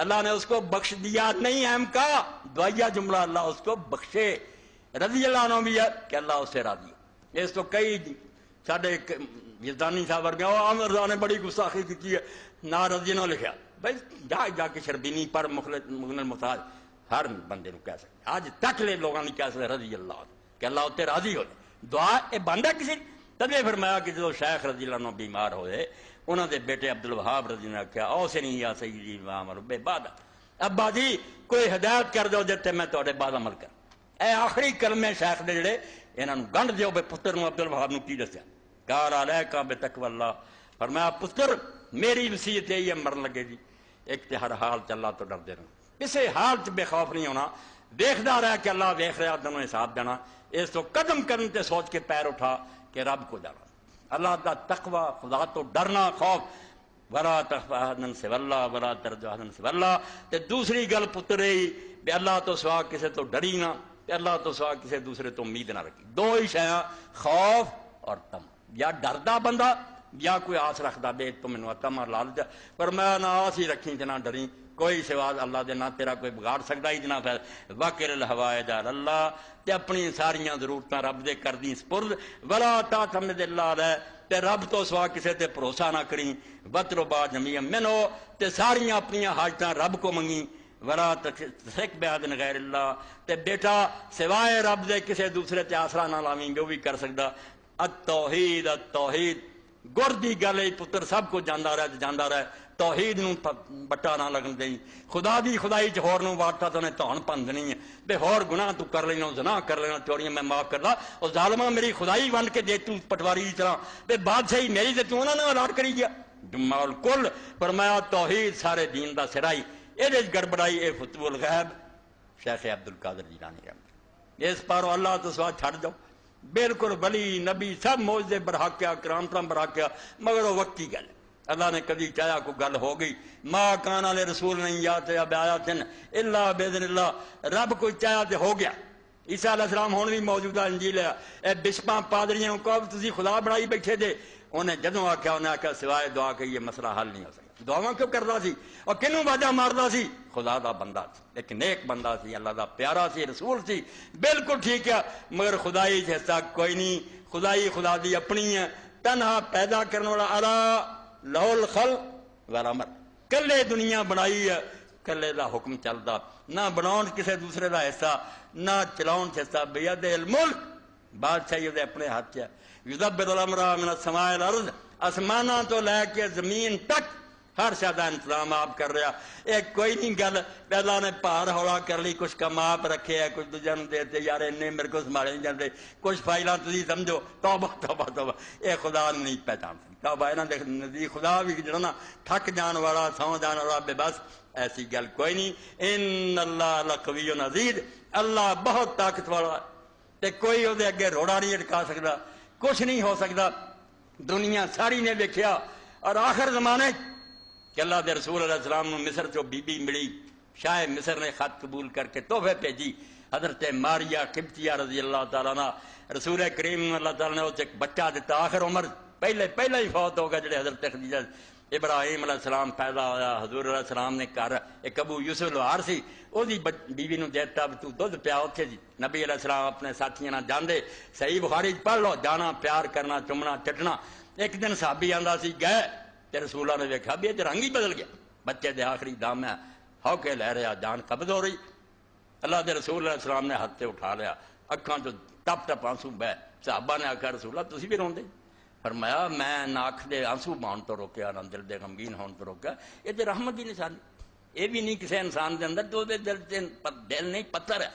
اللہ نے اس کو بخش دیا، نہیں اہم کا دعائیہ جملہ اللہ اس کو بخشے، رضی اللہ عنہ بھی ہے کہ اللہ اسے راضی ہے۔ اس تو کئی ساڈے یزدانی صاحب ورگے عامر رضا نے بڑی گستاخی کی ہے، نہ رضی نہ لکھیا، بھائی جا کے شربینی پر مغنل محتاج ہر بندے نو کہہ سکتے، آج تک لے لوگوں نے کہہ سکتے رضی اللہ عنہ کہ اللہ اتنے راضی ہو جائے، دعا یہ بند ہے کسی تبھی فرمایا کہ جب شیخ رضی اللہ عنہ بیمار ہوئے انہوں نے بیٹے عبد الوہاب رضی اللہ عنہ کہا او سے نہیں یا سیدی وامر بے بعد ابا جی کوئی ہدایت کر دو جتے میں تواڈے بعد عمل کر، اے آخری کلمے شیخ دے جڑے انہاں نوں گنڈ دیو بے پتر نوں عبد الوہاب نوں کی دسیا، قال علیک بتقوی اللہ، فرمایا پتر میری وصیت یہی ہے مرن لگے جی ایک تے ہر حال چ اللہ تو ڈردے رہو، کسی حال چ بے خوف نہیں ہونا، دیکھدا رہا کہ اللہ ویکھ رہا دونوں حساب دینا، اس تو قدم کرن تے سوچ کے پیر اٹھا کہ رب کو جانا، اللہ دا تقوی خدا تو ڈرنا خوف، ولا تخف احدا سوى اللہ ولا ترجو احدا سوى اللہ، تے دوسری گل پتر رہی کہ اللہ تو سوا کسے تو ڈری نہ، تے اللہ تو سوا کسے دوسرے تو امید نہ رکھی، دو ہی شیاں خوف اور تم، یا ڈردا بندہ یا کوئی آس رکھدا بے تو مینوں عطا مار لالچ ہے، پر میں نہ آس ہی رکھی تے نہ ڈری، کوئی سوا اللہ دے نہ تیرا کوئی بگاڑ سکدا ہی جناب ہے واقر الحوائج اللہ تے اپنی ساریاں ضرورتاں رب دے کر دی سپرد ولا تعتمد الا علیہ تے رب تو سوا کسے تے بھروسہ نہ کریں وطلبا جمیعا منو تے ساریاں اپنی حاجتاں رب کو منگی ولا تشرک بعد غیر اللہ تے بیٹا سوائے رب دے کسے دوسرے تے آسرا نہ لاویں جو بھی کر سکدا التوحید التوحید گر دی گل ہے پتر سب کو جاندا رہے توحید نو بٹا نہ لگن دیں خدا دی خدائی چ ہور نو واٹا تو نے تون پندنی ہے بے ہور گناہ تو کر لینا زنا کر لینا چوریاں میں معاف کردا او ظالما میری خدائی ون کے دے تو پٹواری دی طرح بے بادشاہی میری تے تو نہ الاٹ کری گیا جمال کل فرمایا توحید سارے دین دا سرائی اے گڑبڑائی اے فتو الغیب شیخ عبد القادر جیلانی رحمۃ اس پارو اللہ تو سوا چھڑ جاؤ بالکل ولی نبی سب موجزے برحقیا کرامتاں برحقیا مگر وہ وقت کی گل اللہ نے کدی چاہیا کو گل ہو گئی ما کان علی رسول نہیں یاتے اب آیاتن الا باذن اللہ رب کوئی چاہیا تے ہو گیا عیسیٰ علیہ السلام ہون بھی موجودہ انجیل ہے اے بشپاں پادریاں کو اب تسی خدا بنائی بیٹھے دے انہیں جدوں آکھیا انہیں آکھیا سوائے دعا کہ یہ مسئلہ حل نہیں ہو سکتا دعاواں کیوں کردا سی اور کنوں واجہ ماردا سی خدا دا بندہ سی ایک نیک بندہ سی اللہ دا پیارا سی رسول سی بالکل ٹھیک ہے مگر خدائی سے حصہ کوئی نہیں خدائی خدا دی اپنی ہے تنہا پیدا کرنے والا اللہ لہو الخلق والامر کلے دنیا بنائی ہے کلے دا حکم چلدا نہ بناؤن کسے دوسرے دا حصہ نہ چلاؤن حصہ بید الملک بادشاہی دے اپنے ہاتھ ہے یدبر الامر من السماء الارض آسماناں تو لے کے زمین تک ہر شے دا انتظام آپ کر رہا ایک کوئی نہیں گل پہلا نے پہاڑ ہولا کر لی کچھ کم آپ رکھے ہے کچھ دوجہ نوں دیتے یار انے میرے کو سنبھالے نہیں جاندے کچھ فائلاں تسی سمجھو توبہ توبہ توبہ اے خدا نہیں پہچان توبہ انہاں دے نزدیک خدا بھی جڑا نا تھک جان والا سو جان والا بے بس ایسی گل کوئی نہیں ان اللہ لقوی عزیز اللہ بہت طاقت والا تے کوئی او دے اگے روڑا نہیں اٹکا سکدا کچھ نہیں ہو سکدا دنیا ساری نے دیکھیا اور آخر زمانے کہ اللہ دے رسول علیہ السلام نے مصر چو بی بی ملی شاہ مصر نے خط قبول کر کے تحفے بھیجی حضرت ماریا قبطیہ رضی اللہ تعالیٰ عنہ رسول کریم اللہ تعالیٰ نے اسے ایک بچہ دیتا آخر عمر پہلے ہی فوت ہو گیا جڑے حضرت خدیجہ ابراہیم علیہ السلام پیدا ہویا حضور علیہ السلام نے کر ایک ابو یوسف لوہار سی وہ بیوی نو دیتا تو دودھ پیا اتنے جی نبی علیہ السلام اپنے ساتھیاں نہ جاندے صحیح بخاری پڑھ لو جانا پیار کرنا چمنا چٹنا ایک دن صحابی آندا سی گئے تے رسول اللہ نے دیکھا بھی یہ رنگ ہی بدل گیا بچے دے آخری دم ہے ہو کے لے رہا جان قبض ہو رہی اللہ دے رسول علیہ السلام نے ہاتھ سے اٹھا لیا اکھاں جو ٹپ ٹپ آنسو بہ صحابہ نے آخیا رسول اللہ تسی بھی روندے فرمایا میں نہ اکھ دے آنسو بہن تو روکیا نہ دل دے غمگین ہون تو روکیا یہ تے رحمت دی نشانی یہ بھی نہیں کسی انسان دے اندر تو دے دل نہیں پتھر ہے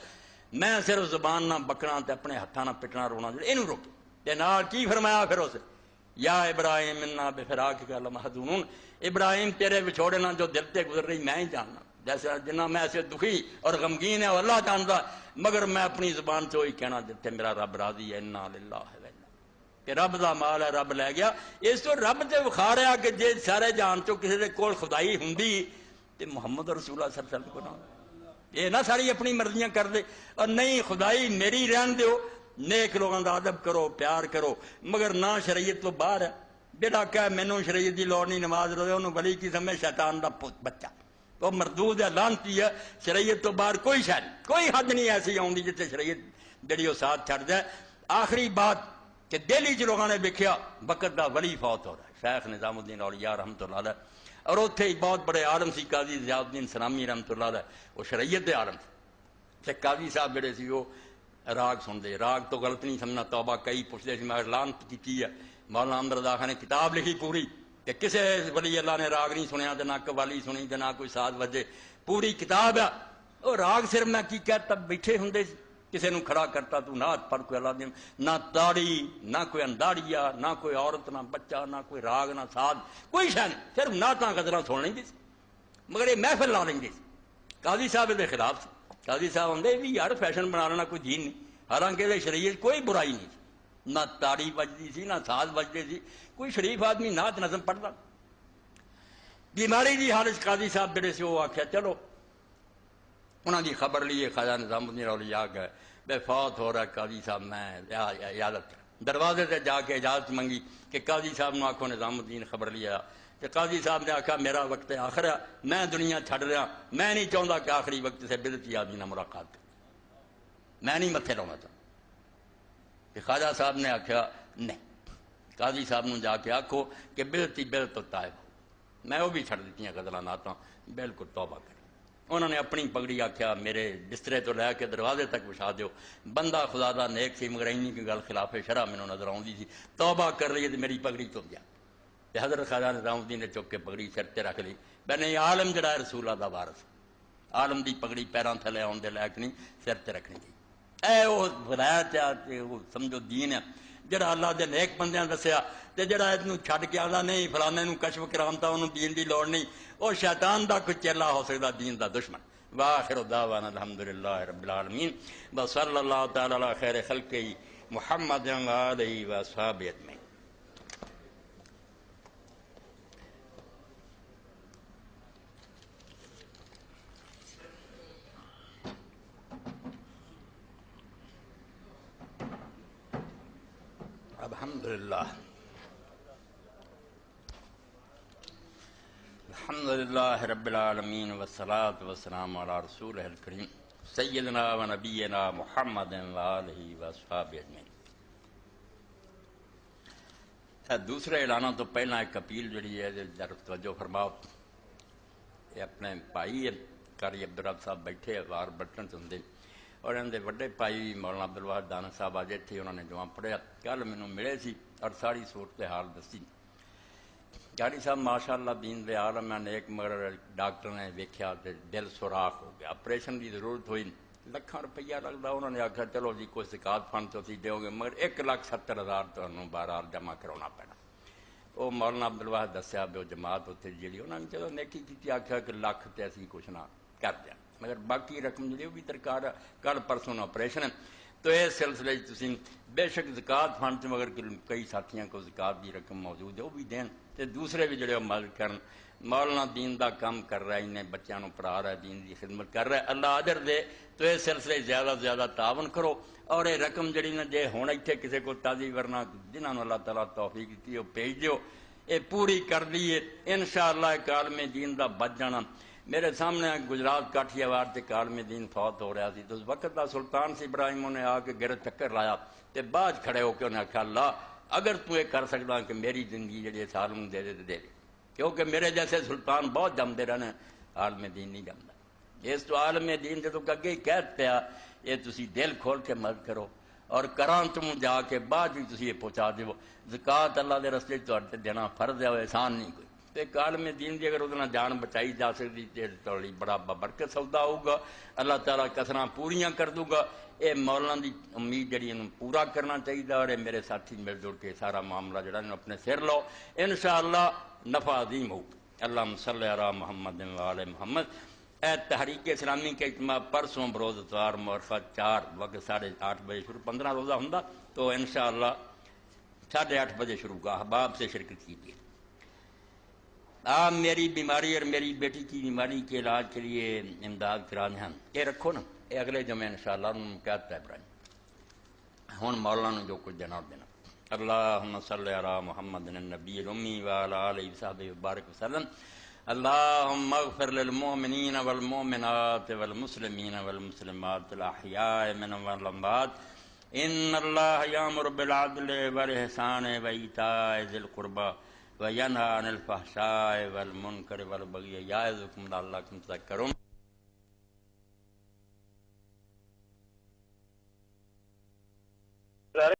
میں صرف زبان نہ بکنا تے اپنے ہتھاں نہ پٹنا رونا جو اینو روکے تے نال کی فرمایا پھر اسے یا ابراہیم انا بفراقک لمحزونون ابراہیم تیرے بچھوڑے نہ جو دل تے گزر رہی میں ہی جاننا جیسے جنہ میں ایسے دکھی اور غمگین ہے اللہ جانتا مگر میں اپنی زبان سے وہی کہنا جتنے میرا رب راضی ہے انا للہ کہ رب دا مال ہے رب لے گیا اس تو رب تے وکھاڑیا کہ جے سارے جان چو کسی دے کول خدائی ہوندی تے محمد رسول اللہ صلی اللہ علیہ وسلم کو نہ یہ نہ ساری اپنی مرضیاں کر دے اور نہیں خدائی میری رہن دیو نیک لوگوں کا ادب کرو پیار کرو مگر نہ شریعت تو باہر ہے بیٹا کہ مینوں شریعت دی لوڑ نہیں نماز روزے انہوں ولی کی سمجھ شیطان دا بچہ تو مردود ہے لانتی ہے شریعت تو باہر کوئی شاید کوئی حد نہیں ایسی آؤں جتنے شریعت جڑی وہ ساتھ چھڑ جائے آخری بات کہ دہلی چ لوگوں نے دیکھا وقت دا ولی فوت ہو رہا ہے شیخ نظام الدین اولیاء رحمۃ اللہ علیہ اور اتنے ہی بہت بڑے عالم سی قاضی ضیاء الدین سلامی رحمۃ اللہ علیہ وہ شریعت دے عالم تھے قاضی صاحب جڑے سی وہ راگ سنتے راگ تو غلط نہیں سمجھنا توبہ کئی پوچھتے میں اعلان کی ہے مولانا احمد رضا خان نے کتاب لکھی پوری کہ کسے ولی اللہ نے راگ نہیں سنیا تو نہ قوالی سنی تو نہ کوئی ساز وجے پوری کتاب ہے وہ راگ صرف میں کی کہتا بیٹھے ہوں کسی نو کھڑا کرتا تو نہ پڑھ کوئی اللہ دین نہ تاڑی نہ کوئی انداڑیا نہ کوئی عورت نہ بچہ نہ کوئی راگ نہ ساز کوئی شہ نہیں صرف نعتاں غزلاں سن لیں مگر یہ محفل لا لیں قاضی صاحب کے خلاف سے قاضی صاحب آدھے بھی یار فیشن بنا لینا کوئی دین نہیں حالانکہ یہ شریعت کوئی برائی نہیں نہ تاڑی بجتی سی نہ ساز بجتے سی کوئی شریف آدمی نعت نظم پڑھتا بیماری کی حالت قاضی صاحب جڑے سے وہ آخیا چلو انہوں کی خبر لیے خواجہ نظام الدین اولیاء گئے بے فوت ہو رہا ہے قاضی صاحب میں عیادت دروازے سے جا کے اجازت منگی کہ قاضی صاحب نے آکھو نظام الدین خبر لیا، کہ قاضی صاحب نے آکھا میرا وقت آخر ہے، میں دنیا چھڑ رہا، میں نہیں چاہتا کہ آخری وقت سے بدعتی آدمی نہ ملاقات کرے، میں نہیں متھے لاؤنا چاہتا۔ کہ خواجہ صاحب نے آکھا نہیں، قاضی صاحب نے جا کے آکھو کہ بدعتی بدعت تو طائب ہو، میں وہ بھی چھڑ دیتی ہیں غزلہ نعتاں، بالکل توبہ کریں۔ انہوں نے اپنی پگڑی آکھیا میرے بسترے تو لے کے دروازے تک بچھا دیو، بندہ خدا دا نیک سی مگر اینی کی گل خلاف شرع مینوں نظر آؤندی سی، توبہ کر رہی ہے تو میری پگڑی تو گیا۔ تے حضرت خواجہ نظام الدین نے چک کے پگڑی سر تے رکھ لی، میں نہیں عالم جڑا ہے رسول اللہ دا وارث، عالم دی پگڑی پیراں تھلے آن دے لائق نہیں، سر تے رکھنی چاہیے۔ اے وہ ولایت ہے، وہ سمجھو دین ہے جڑا اللہ دے نیک بندیاں دسیا، تے جڑا ادنوں چھڈ کے آندا نہیں فلانے نوں کشف کرامتا انہوں دین دی لوڑ نہیں، وہ شیطان دا کوئی چیلا ہو سکدا، دین دا دشمن۔ وآخر دعوانا الحمدللہ رب العالمین وصلی اللہ تعالی علی خیر خلقہ محمد وآلہ وصحبہ اجمعین۔ الحمدللہ الحمدللہ رب العالمین والصلاة والسلام علی رسولہ الکریم سیدنا و نبینا محمد وآلہ وصحبہ اجمعین۔ دوسرے اعلانوں تو پہلا ایک اپیل جڑی ہے ذرا توجہ فرماؤ، یہ اپنے بھائی قاری عبدالرب صاحب بیٹھے وار بٹن چندے اور ان دے وڈے بھائی مولانا عبدالواحد دانا صاحب آج تھے، انہوں نے دعا پڑھیا، کل مینوں ملے سی اور ساری صورتحال دسی۔ قاری صاحب ماشاءاللہ دین دے عالم ہیں نیک، مگر ڈاکٹر نے ویکھیا تے دل سوراخ ہو گیا، آپریشن کی ضرورت ہوئی، لکھاں روپیہ لگتا، انہوں نے آکھا چلو جی کوئی زکات فنڈ تو دیو گے، مگر 1,70,000 تمہیں بہرحال جمع کرانا پینا۔ وہ مولانا عبدالواحد دسیا بھی وہ جماعت اتنے جی انہوں نے چلو نیکی کی آخیا کہ لکھ تے اسی کچھ نہ کر دیا، مگر باقی رقم جی وہ بھی درکار ہے، کل پرسوں آپریشن ہے، تو اس سلسلے تسی بے شک زکات فنڈ سے مگر کئی ساتھیاں کو زکات کی رقم موجود ہے وہ بھی دین، تے دوسرے بھی جڑے مدد کرن۔ مولانا دین دا کام کر رہا ہے، انہیں بچیاں نو پڑھا رہا ہے، دین دی خدمت کر رہا ہے، اللہ اجر دے، تو اس سلسلے زیادہ سے زیادہ تعاون کرو، اور یہ رقم جڑی نہ جے ہون اتنے کسی کو تازی ورنہ جنہوں نے اللہ تعالیٰ توفیق دیتی ہے وہ بھیج دیو، یہ پوری کر دیے انشاءاللہ ایک عالم دین دا بچ جانا۔ میرے سامنے گجرات کاٹھیا وار سے عالم دین فوت ہو رہا سی، تو اس وقت دا سلطان سی ابراہیم نے آ کے گرد چکر لایا تے بعد کھڑے ہو کے انہیں آخیا اللہ اگر تو یہ کر سکتا کہ میری زندگی جڑی اس عالم دے دے دے دے، کیونکہ میرے جیسے سلطان بہت جمدے رہنے، عالم دین نہیں جمدا۔ اس تو عالم دین جدوں اگے ہی قید پیا یہ تسی دل کھول کے مدد کرو، اور کران تم جا کے بعد بھی تسی یہ پہنچا دیو، زکات اللہ دے رستے تے دینا فرض ہے، احسان نہیں کوئی۔ تے ایک عالم دین دی اگر وہ جان بچائی جا سکتی تے تھوڑی بڑا برکت سودا ہوگا، اللہ تعالیٰ کسراں پوریاں کر دوں گا۔ اے مولانا دی امید جڑی انہوں پورا کرنا چاہیے، اور میرے ساتھی مل جل کے سارا معاملہ جڑا اپنے سر لو، انشاءاللہ نفع عظیم ہو۔ اللہم صلی علی محمد و آل محمد۔ اے تحریک اسلامی کے اجتماع پرسوں بروز اتوار مورخہ 4 وقت 8:30 بجے شروع، 15 روزہ ہوں تو انشاءاللہ 8:30 بجے شروع کا احباب سے شرکت کیجیے۔ آپ میری بیماری اور میری بیٹی کی بیماری کے علاج کے لیے امداد کرانے ہیں، یہ رکھو نا، یہ اگلے جمعے انشاءاللہ انہوں نے کہتا ہے ابراہیم ہون مولانا جو کچھ دینا دینا۔ اللہم صلی علی محمد النبی الامی وعلی آلہ وصحبہ وبارک وسلم۔ اللہم اغفر للمؤمنین والمؤمنات والمسلمین والمسلمات الاحیاء منهم والاموات، ان اللہ یامر بالعدل والاحسان وایتاء ذی القربى وینہی عن الفحشاء والمنکر والبغی یعظکم لعلکم تذکرون۔